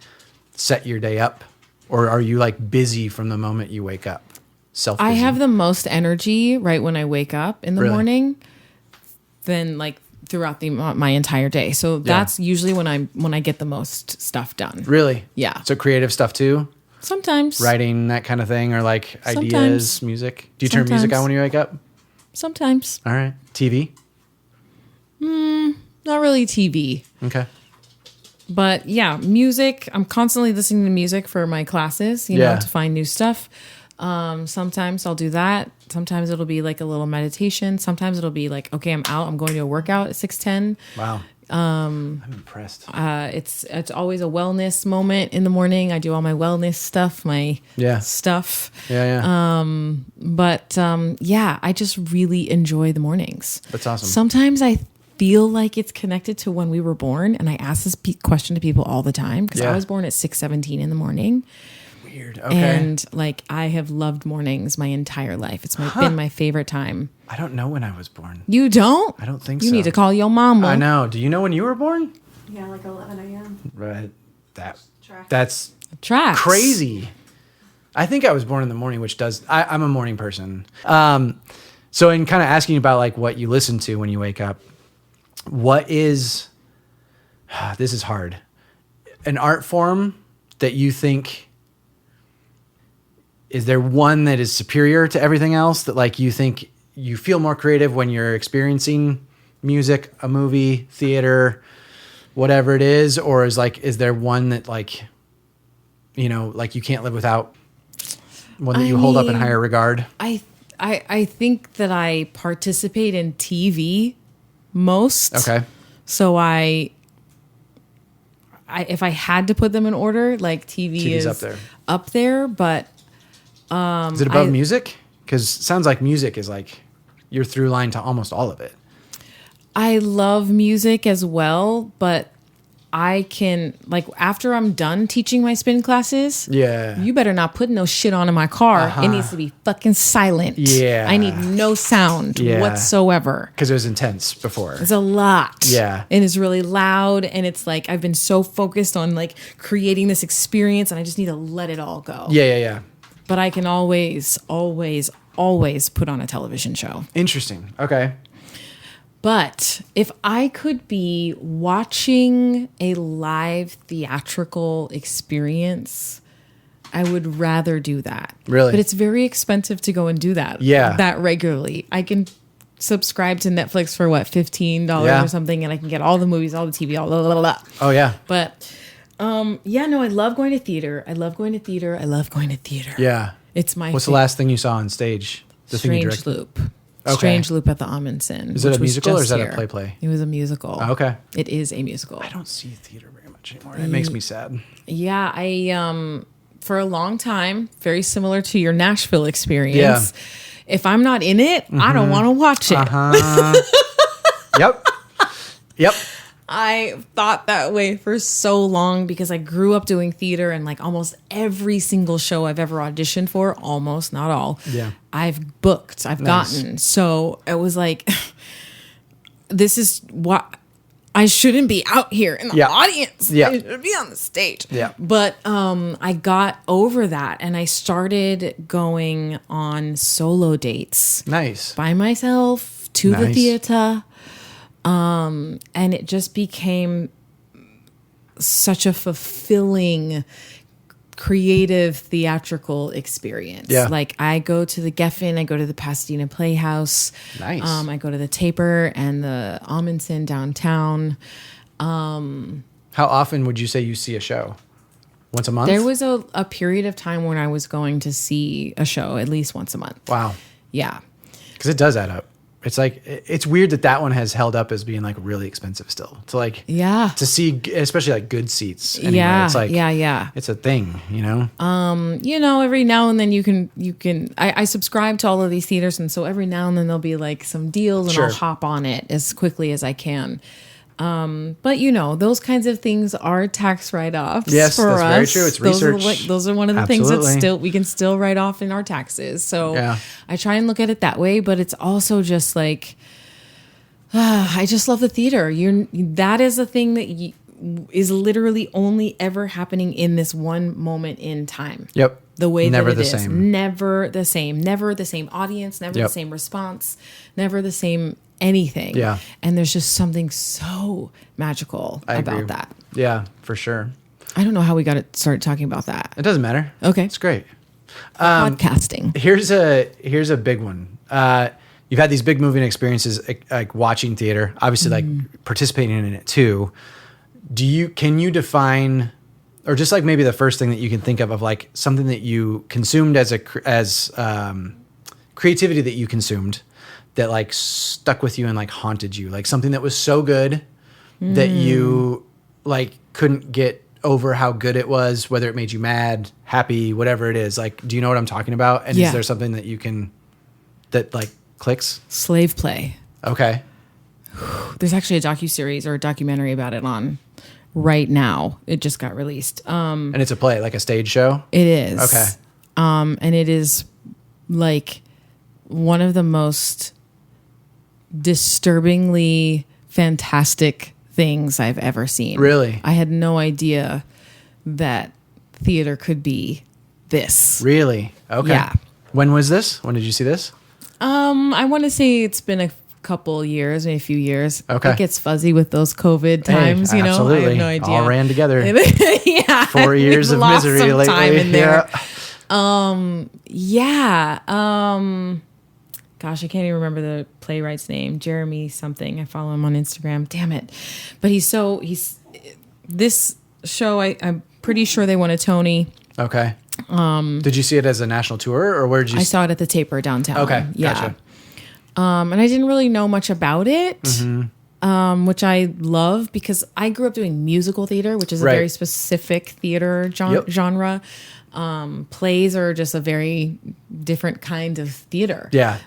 set your day up, or are you like busy from the moment you wake up? I have the most energy right when I wake up in the morning than like throughout my entire day. So that's usually when I get the most stuff done. Really? Yeah. So creative stuff too? Sometimes. Writing, that kind of thing, or like ideas, music. Do you turn music on when you wake up? Sometimes. All right. TV? Not really TV. Okay. But yeah, music. I'm constantly listening to music for my classes, you know, to find new stuff. Sometimes I'll do that. Sometimes it'll be like a little meditation. Sometimes it'll be like, okay, I'm out. I'm going to a workout at 6:10. Wow. I'm impressed. It's always a wellness moment in the morning. I do all my wellness stuff, my stuff. Yeah. I just really enjoy the mornings. That's awesome. Sometimes I feel like it's connected to when we were born, and I ask this question to people all the time because I was born at 6:17 in the morning. Weird. Okay. And like I have loved mornings my entire life. It's been my favorite time. I don't know when I was born. You don't? I don't think so. You need to call your mama. I know. Do you know when you were born? Yeah, like 11 a.m. Right. That's Tracks. crazy. I think I was born in the morning, which I'm a morning person. So in kind of asking about like what you listen to when you wake up, what is, this is hard, an art form that you think, is there one that is superior to everything else that like you think you feel more creative when you're experiencing music, a movie, theater, whatever it is? Or is there one that like, like you can't live without, one that you hold up in higher regard? I think that I participate in TV most. Okay. So if I had to put them in order, like TV TV's is up there, but is it above music? Because it sounds like music is like your through line to almost all of it. I love music as well, but I can, like, after I'm done teaching my spin classes, you better not put no shit on in my car. It needs to be fucking silent. Yeah. I need no sound whatsoever. Because it was intense before. It's a lot. Yeah. And it's really loud. And it's like, I've been so focused on like creating this experience and I just need to let it all go. Yeah. But I can always put on a television show. Interesting. Okay. But if I could be watching a live theatrical experience, I would rather do that. Really? But it's very expensive to go and do that. That regularly. I can subscribe to Netflix for what, $15 or something, and I can get all the movies, all the TV, all blah, blah, blah. Oh, yeah. But I love going to theater. I love going to theater. Yeah. It's my What's the last thing you saw on stage? Strange Loop. Okay. Strange Loop at the Amundsen. Is it a musical or is that a play? It was a musical. Oh, okay. It is a musical. I don't see theater very much anymore. It makes me sad. Yeah, I for a long time, very similar to your Nashville experience. If I'm not in it, I don't want to watch it. Yep. I thought that way for so long because I grew up doing theater and like almost every single show I've ever auditioned for, almost, not all, I've booked, I've gotten. So it was like, this is what I shouldn't be out here in the audience. I should be on the stage. But I got over that and I started going on solo dates. Nice. By myself to the theater. And it just became such a fulfilling, creative, theatrical experience. Yeah. Like I go to the Geffen, I go to the Pasadena Playhouse. Nice. I go to the Taper and the Amundsen downtown. How often would you say you see a show? Once a month? There was a period of time when I was going to see a show at least once a month. Wow. Yeah. Because it does add up. It's like, it's weird that one has held up as being like really expensive still. To like, to see, especially like good seats. Anyway. It's like, it's a thing, every now and then you can, I subscribe to all of these theaters. And so every now and then there'll be like some deals and I'll hop on it as quickly as I can. But those kinds of things are tax write-offs. Yes, for that's us. very true. It's research. Those are one of the things that we can still write off in our taxes. So I try and look at it that way, but it's also just like, I just love the theater. That is a thing that is literally only ever happening in this one moment in time. Yep. The way never that it the is. same. Never the same. Never the same audience. Never the same response. Never the same anything. Yeah. And there's just something so magical about that. Yeah, for sure. I don't know how we started talking about that. It doesn't matter. Okay. It's great. Podcasting. Here's a big one. You've had these big moving experiences, like watching theater, obviously like participating in it too. Can you define, or just like maybe the first thing that you can think of like something that you consumed as creativity that you consumed that like stuck with you and like haunted you, like something that was so good that you like couldn't get over how good it was, whether it made you mad, happy, whatever it is? Like, do you know what I'm talking about? And is there something that you can, that like clicks? Slave play. Okay. There's actually a docuseries or a documentary about it on right now. It just got released. And it's a play, like a stage show? It is. Okay. And it is like one of the most disturbingly fantastic things I've ever seen. Really? I had no idea that theater could be this. Really? Okay. Yeah. When was this? When did you see this? I want to say it's been a couple years, maybe a few years. Okay. It gets fuzzy with those COVID times, you know? Absolutely. I have no idea. All ran together. Yeah. 4 years of lost misery some lately. time in there. Yeah. Gosh, I can't even remember the playwright's name. Jeremy something. I follow him on Instagram. Damn it. But he's this show, I'm pretty sure they won a Tony. Okay. Did you see it as a national tour, or where did you? I saw it at the Taper downtown. Okay. Yeah. Gotcha. And I didn't really know much about it, which I love because I grew up doing musical theater, which is a very specific theater genre. Plays are just a very different kind of theater. Yeah.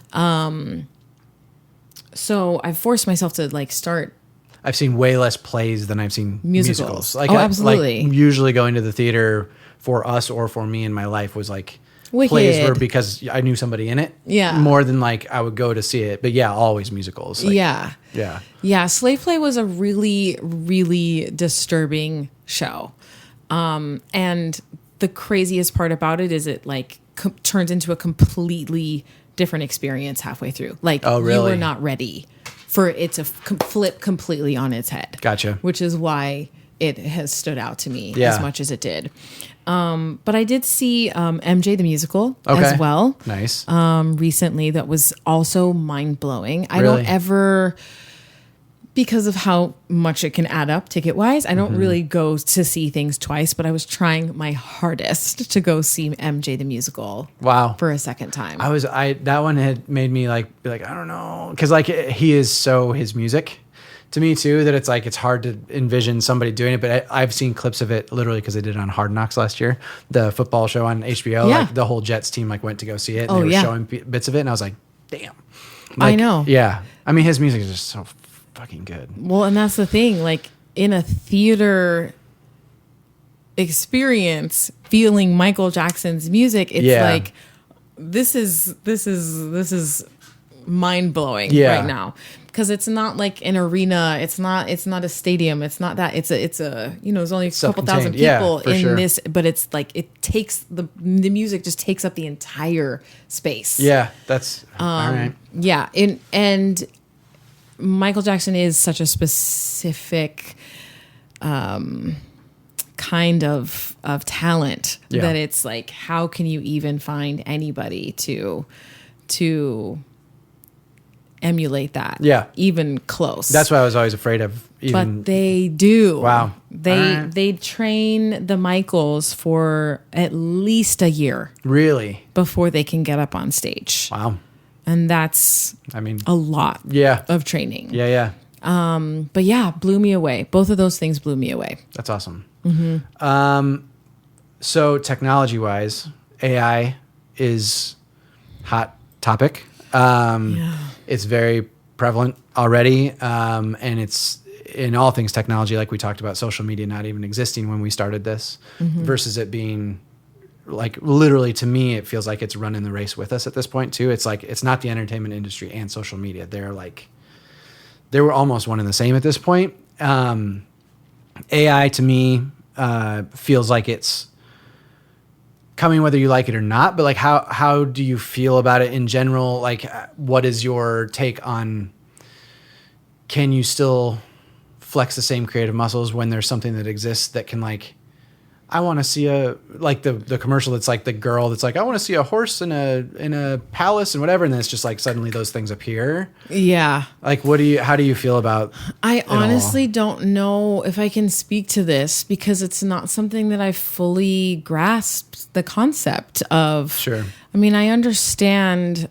So I forced myself to like start. I've seen way less plays than I've seen musicals. Like, absolutely. Like usually going to the theater for us or for me in my life was like Wicked. Plays were because I knew somebody in it. Yeah. More than like I would go to see it. But yeah, always musicals. Like, yeah. Yeah. Yeah. Slave Play was a really, really disturbing show. And the craziest part about it is it like turns into a completely different experience halfway through. Like, oh, really? You were not ready for it to flip completely on its head. Gotcha. Which is why it has stood out to me Yeah. as much as it did. But I did see MJ the musical as well. Nice. Recently, that was also mind blowing. I Really? don't ever, because of how much it can add up ticket wise, I don't really go to see things twice. But I was trying my hardest to go see MJ the musical. Wow. For a second time. That one had made me like be like, I don't know, because like he is so his music to me too, that it's like it's hard to envision somebody doing it. But I've seen clips of it literally because they did it on Hard Knocks last year, the football show on HBO. Yeah. Like the whole Jets team like went to go see it, and they were showing bits of it, and I was like, damn. Like, I know. Yeah, I mean his music is just so fucking good. Well, and that's the thing. Like in a theater experience, feeling Michael Jackson's music, it's like this is mind blowing right now. Because it's not like an arena, it's not a stadium, it's not that. It's a there's only a couple thousand people in this, but it's like it takes the music just takes up the entire space. Yeah, that's all right. Yeah, and Michael Jackson is such a specific kind of talent that it's like, how can you even find anybody to emulate that? Yeah, even close. That's what I was always afraid of. But they do. Wow. They train the Michaels for at least a year. Really? Before they can get up on stage. Wow. And that's, I mean, a lot of training. Yeah. But yeah, blew me away. Both of those things blew me away. That's awesome. So technology wise, AI is hot topic. It's very prevalent already. And it's in all things technology, like we talked about, social media not even existing when we started this versus it being like literally, to me, it feels like it's running the race with us at this point too. It's like, it's not the entertainment industry and social media. They were almost one and the same at this point. AI to me feels like it's coming whether you like it or not, but like how do you feel about it in general? Like what is your take on, can you still flex the same creative muscles when there's something that exists that can like, I want to see the commercial that's like the girl that's like, I want to see a horse in a palace and whatever, and then it's just like suddenly those things appear. Yeah. Like how do you feel about I honestly don't know if I can speak to this because it's not something that I fully grasped the concept of. Sure. I mean, I understand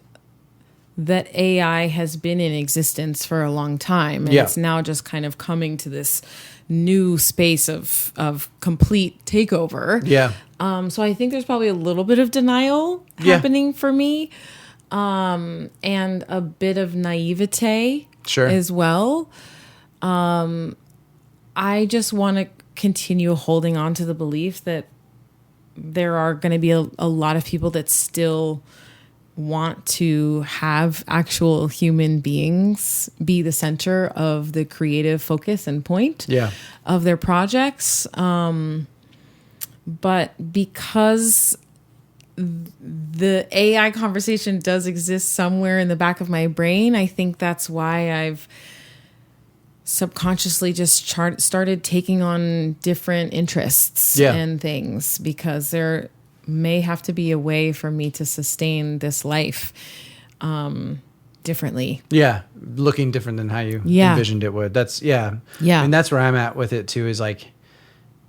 that AI has been in existence for a long time, and it's now just kind of coming to this new space of complete takeover. Yeah. So I think there's probably a little bit of denial happening for me, and a bit of naivete as well. I just want to continue holding on to the belief that there are going to be a lot of people that still want to have actual human beings be the center of the creative focus and point of their projects. But because the AI conversation does exist somewhere in the back of my brain, I think that's why I've subconsciously just started taking on different interests and things, because there may have to be a way for me to sustain this life differently. Yeah. Looking different than how you envisioned it would. That's And that's where I'm at with it too, is like,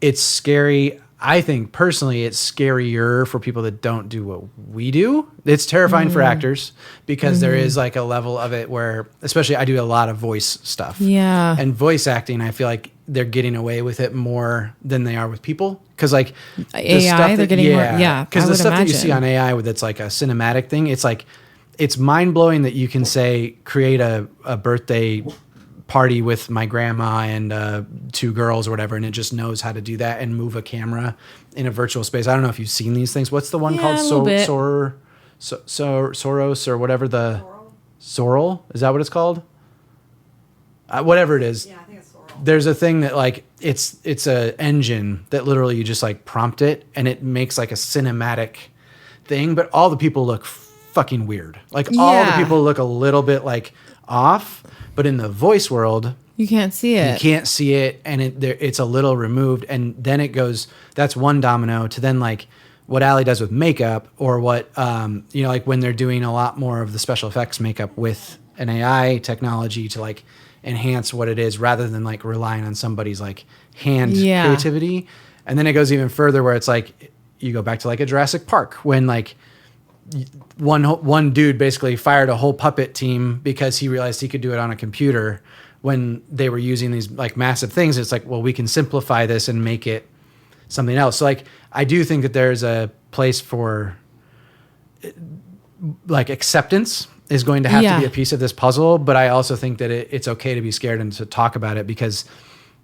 it's scary. I think personally it's scarier for people that don't do what we do. It's terrifying for actors, because there is like a level of it where, especially I do a lot of voice stuff. Yeah. And voice acting, I feel like they're getting away with it more than they are with people. Cause like AI, they're getting more. Yeah. Cause the stuff that you see on AI that's like a cinematic thing, it's like, it's mind blowing that you can say, create a birthday party with my grandma and 2 girls or whatever, and it just knows how to do that and move a camera in a virtual space. I don't know if you've seen these things. What's the one called Soros or whatever, the Sorrel? Is that what it's called? Whatever it is. Yeah, I think it's Sorrel. There's a thing that like it's a engine that literally you just like prompt it and it makes like a cinematic thing, but all the people look fucking weird. Like all the people look a little bit like off. But in the voice world, you can't see it. You can't see it, and it's a little removed. And then it goes, that's one domino, to then like what Allie does with makeup, or what, like when they're doing a lot more of the special effects makeup with an AI technology to like enhance what it is, rather than like relying on somebody's like hand creativity. And then it goes even further where it's like, you go back to like a Jurassic Park, when like, one dude basically fired a whole puppet team because he realized he could do it on a computer when they were using these like massive things. It's like, well, we can simplify this and make it something else. So like, I do think that there's a place for like acceptance is going to have to be a piece of this puzzle. But I also think that it's okay to be scared and to talk about it, because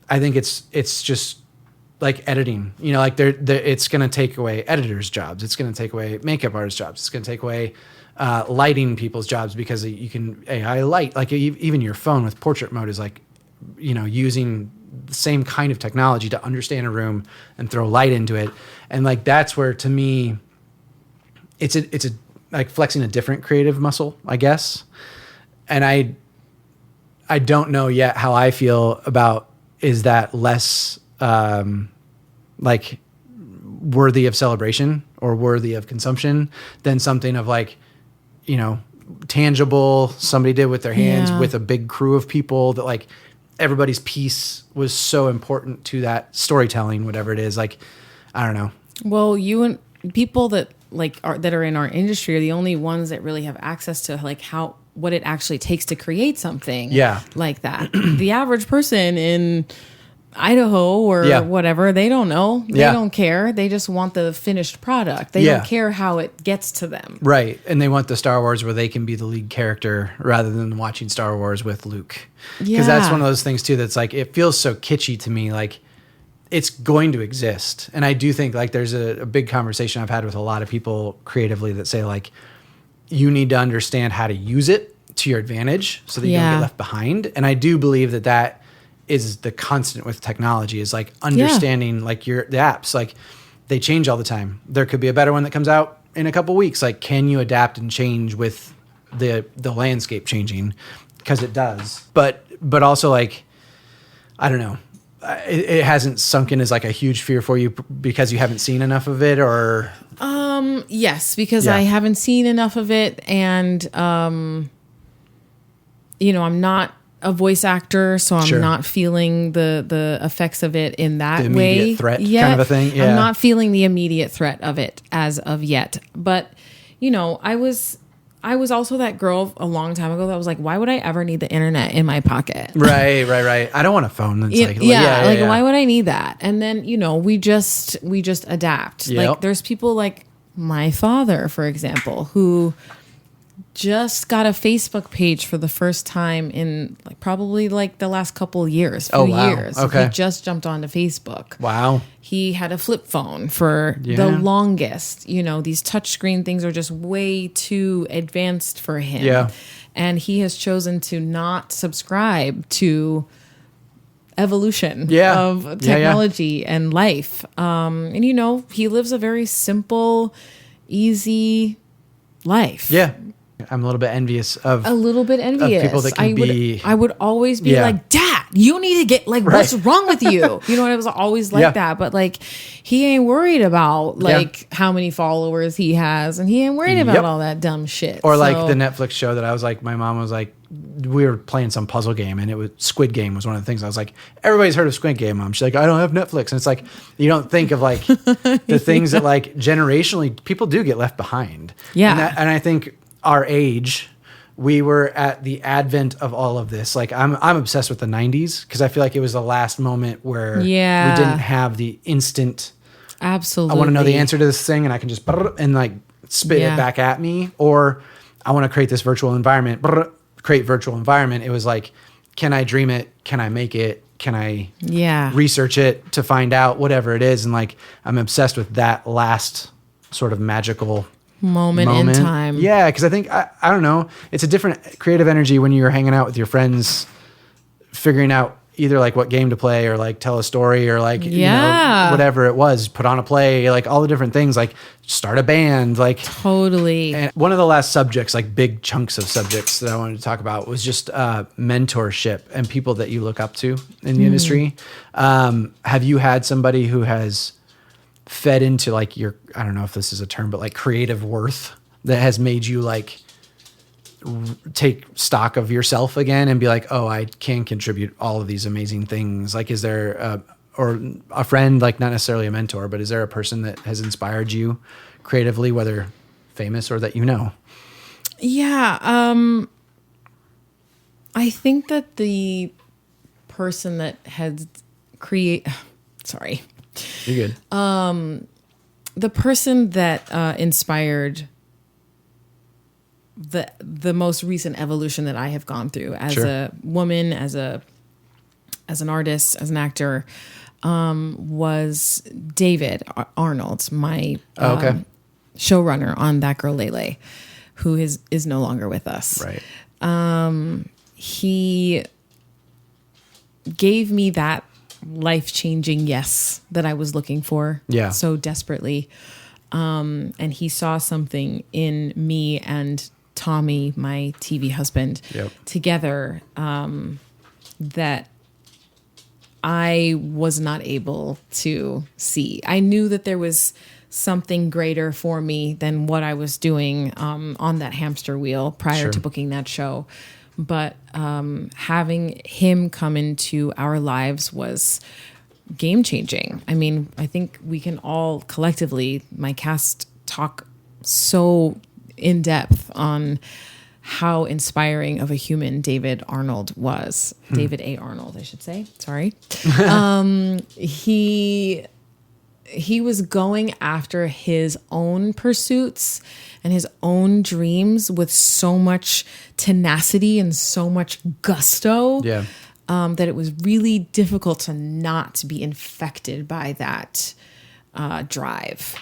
I think it's just like editing, like it's going to take away editors' jobs. It's going to take away makeup artists' jobs. It's going to take away lighting people's jobs, because you can AI light, like even your phone with portrait mode is like, using the same kind of technology to understand a room and throw light into it. And like, that's where to me, it's a like flexing a different creative muscle, I guess. And I don't know yet how I feel about, is that less, like worthy of celebration or worthy of consumption than something of like, tangible somebody did with their hands with a big crew of people, that like everybody's piece was so important to that storytelling, whatever it is. Like, I don't know. Well, you and people that like that are in our industry are the only ones that really have access to like what it actually takes to create something like that. The average person in Idaho or whatever, they don't know. They don't care. They just want the finished product. They don't care how it gets to them. Right. And they want the Star Wars where they can be the lead character rather than watching Star Wars with Luke. Because that's one of those things too that's like, it feels so kitschy to me. Like, it's going to exist. And I do think like there's a big conversation I've had with a lot of people creatively that say like, you need to understand how to use it to your advantage so that you don't get left behind. And I do believe that is the constant with technology, is like understanding like the apps, like they change all the time. There could be a better one that comes out in a couple weeks. Like, can you adapt and change with the landscape changing? Because it does. But also like, I don't know. It hasn't sunk in as like a huge fear for you because you haven't seen enough of it, or? Yes, because I haven't seen enough of it, and I'm not a voice actor, so I'm not feeling the effects of it in that the way. Immediate threat kind of a thing. Yeah. I'm not feeling the immediate threat of it as of yet. But, I was I was also that girl a long time ago that was like, why would I ever need the internet in my pocket? Right. I don't want a phone. That's Why would I need that? And then, we just adapt. Yep. Like there's people like my father, for example, who just got a Facebook page for the first time in probably the last couple years, few years. Okay. He just jumped onto Facebook. Wow. He had a flip phone for the longest. These touchscreen things are just way too advanced for him. Yeah. And he has chosen to not subscribe to evolution of technology and life. And he lives a very simple, easy life. Yeah. I'm a little bit envious of people that can I would always be like, Dad, you need to get what's wrong with you? I was always like that. But he ain't worried about how many followers he has, and he ain't worried about all that dumb shit. Or the Netflix show that I was like, my mom was like, we were playing some puzzle game, and it was Squid Game was one of the things. I was like, everybody's heard of Squid Game, Mom. She's like, I don't have Netflix. And it's like, you don't think of the things that generationally people do get left behind. Yeah. And I think our age, we were at the advent of all of this. I'm obsessed with the 90s because I feel like it was the last moment where we didn't have the instant. Absolutely. I want to know the answer to this thing, and I can just and spit it back at me, or I want to create this virtual environment. Create virtual environment. It was like, can I dream it? Can I make it? Can I research it to find out whatever it is? And I'm obsessed with that last sort of magical moment in time. Yeah, because I think, I don't know, it's a different creative energy when you're hanging out with your friends, figuring out either what game to play or tell a story or whatever it was, put on a play, all the different things, start a band, totally. And one of the last subjects, big chunks of subjects that I wanted to talk about was just mentorship and people that you look up to in the industry. Have you had somebody who has fed into your, I don't know if this is a term, but creative worth that has made you take stock of yourself again and be oh, I can contribute all of these amazing things? Is there or a friend, not necessarily a mentor, but is there a person that has inspired you creatively, whether famous or that Yeah. I think that the person that had sorry. You're good. The person that inspired the most recent evolution that I have gone through as a woman, as an artist, as an actor, was David Arnold, my showrunner on That Girl Lele, who is no longer with us. Right. He gave me that life-changing yes that I was looking for so desperately. And he saw something in me and Tommy, my TV husband, together that I was not able to see. I knew that there was something greater for me than what I was doing on that hamster wheel prior to booking that show. But having him come into our lives was game changing. I mean, I think we can all collectively, my cast, talk so in depth on how inspiring of a human David Arnold was. David A. Arnold, I should say. Sorry. He was going after his own pursuits and his own dreams with so much tenacity and so much gusto that it was really difficult to not be infected by that drive.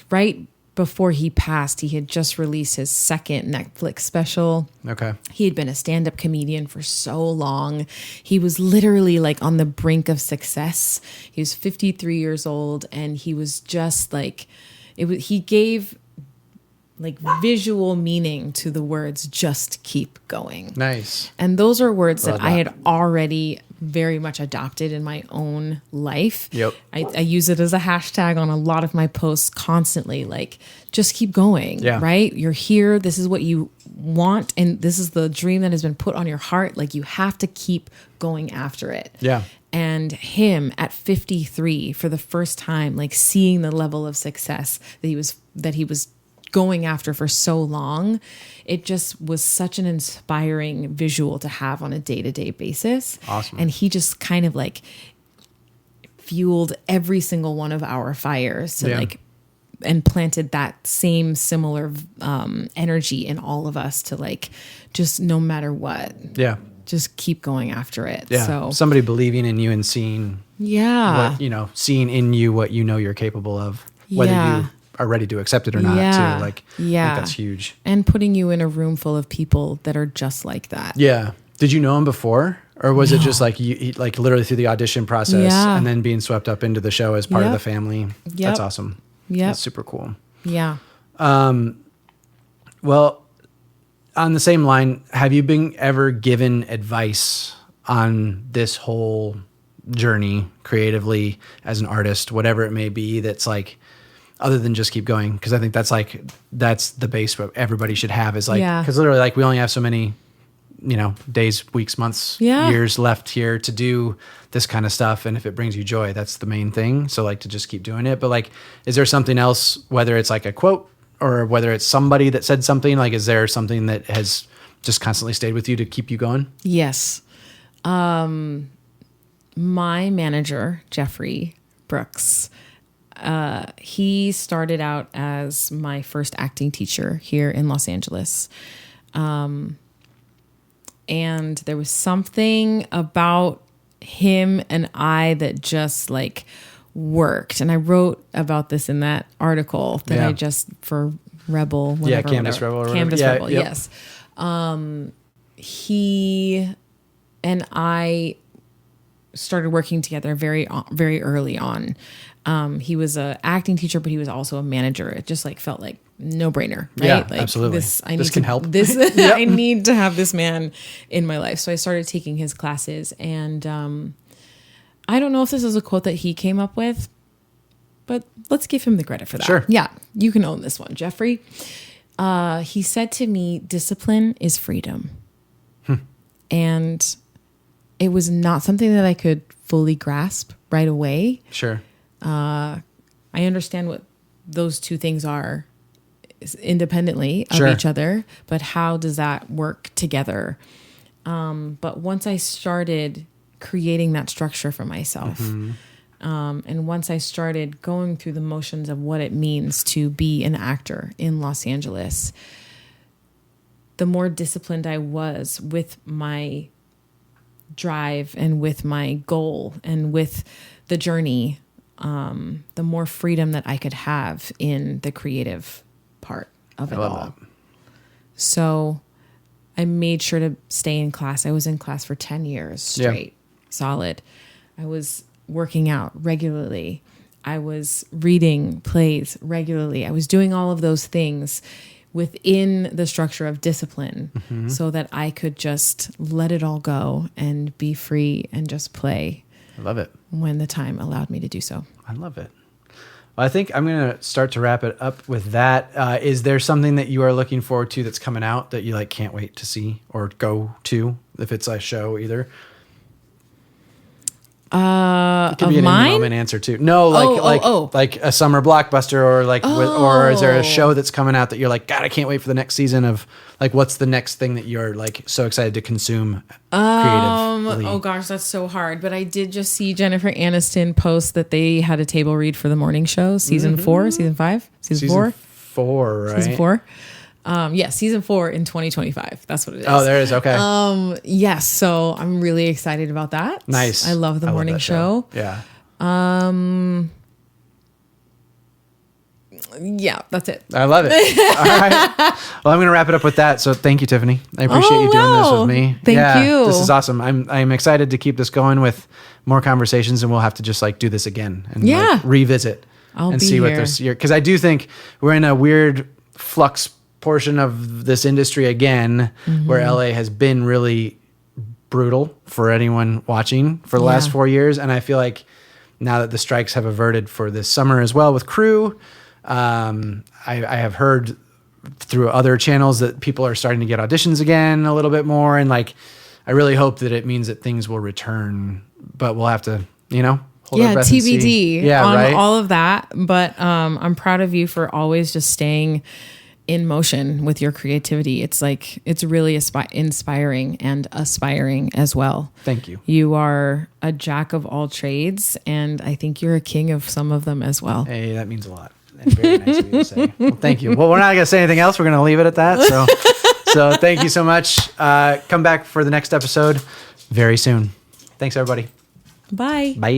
Right before he passed, he had just released his second Netflix special. Okay. He had been a stand-up comedian for so long. He was literally on the brink of success. He was 53 years old, and he was just he gave visual meaning to the words, just keep going. Nice. And those are words that I had already very much adopted in my own life. Yep. I use it as a hashtag on a lot of my posts constantly, just keep going, right? You're here. This is what you want. And this is the dream that has been put on your heart. You have to keep going after it. Yeah. And him at 53 for the first time, seeing the level of success that he was going after for so long. It just was such an inspiring visual to have on a day-to-day basis. Awesome. And he just kind of like fueled every single one of our fires to like, and planted that same similar energy in all of us to like, just no matter what. Yeah. Just keep going after it. Yeah. So Somebody believing in you and seeing what, seeing in you what you know you're capable of, whether you are ready to accept it or not too. Like, I think that's huge. And putting you in a room full of people that are just like that. Yeah. Did you know him before? Or was it just like you like literally through the audition process and then being swept up into the show as part of the family? That's awesome. Yeah. That's super cool. Yeah. Well, on the same line, have you been ever given advice on this whole journey creatively as an artist, whatever it may be, that's like, other than just keep going? Because I think that's the base what everybody should have is like, because literally like we only have so many, days, weeks, months, years left here to do this kind of stuff. And if it brings you joy, that's the main thing. So like to just keep doing it. But like, is there something else, whether it's like a quote or whether it's somebody that said something, like, is there something that has just constantly stayed with you to keep you going? Yes. My manager, Jeffrey Brooks, he started out as my first acting teacher here in Los Angeles. And there was something about him and I that just like worked. And I wrote about this in that article that I just for Rebel, whatever, Canvas Rebel. Or Canvas Rebel, yep. Yes. He and I started working together very early on. He was an acting teacher, but he was also a manager. It just like felt like no brainer, right? Yeah, like absolutely. This can help. I need to have this man in my life. So I started taking his classes, and I don't know if this is a quote that he came up with, but let's give him the credit for that. Sure. Yeah, you can own this one, Jeffrey. He said to me, "Discipline is freedom," and it was not something that I could fully grasp right away. Sure. I understand what those two things are independently of each other, but how does that work together? But once I started creating that structure for myself, and once I started going through the motions of what it means to be an actor in Los Angeles, the more disciplined I was with my drive and with my goal and with the journey, the more freedom that I could have in the creative part of it all. That. So I made sure to stay in class. I was in class for 10 years straight, solid. I was working out regularly. I was reading plays regularly. I was doing all of those things within the structure of discipline so that I could just let it all go and be free and just play. I love it. When the time allowed me to do so. I love it. Well, I think I'm going to start to wrap it up with that. Is there something that you are looking forward to that's coming out that you like can't wait to see or go to, if it's a show either? It could be an in-the-moment answer too. No, like a summer blockbuster or like, or is there a show that's coming out that you're like, God, I can't wait for the next season of like, what's the next thing that you're like so excited to consume creatively? Oh gosh, that's so hard. But I did just see Jennifer Aniston post that they had a table read for the morning show, season 4, season 5, season 4, 4, right? Season 4. Season 4 in 2025. That's what it is. Oh, there it is. Okay. Yes. So I'm really excited about that. Nice. I love the morning show. Yeah. Yeah, that's it. I love it. All right. Well, I'm going to wrap it up with that. So thank you, Tiffany. I appreciate you doing this with me. Thank you. This is awesome. I'm excited to keep this going with more conversations, and we'll have to just like do this again and like, revisit and see what there's here. Because I do think we're in a weird flux portion of this industry again, where LA has been really brutal for anyone watching for the last 4 years. And I feel like now that the strikes have averted for this summer as well with crew, I have heard through other channels that people are starting to get auditions again a little bit more. And like, I really hope that it means that things will return, but we'll have to, hold our breath TBD on all of that. But I'm proud of you for always just staying in motion with your creativity. It's like, it's really inspiring and aspiring as well. Thank you. You are a jack of all trades, and I think you're a king of some of them as well. Hey, that means a lot. And very nice of you to say. Well, thank you. Well, we're not going to say anything else. We're going to leave it at that. So thank you so much. Come back for the next episode very soon. Thanks, everybody. Bye. Bye.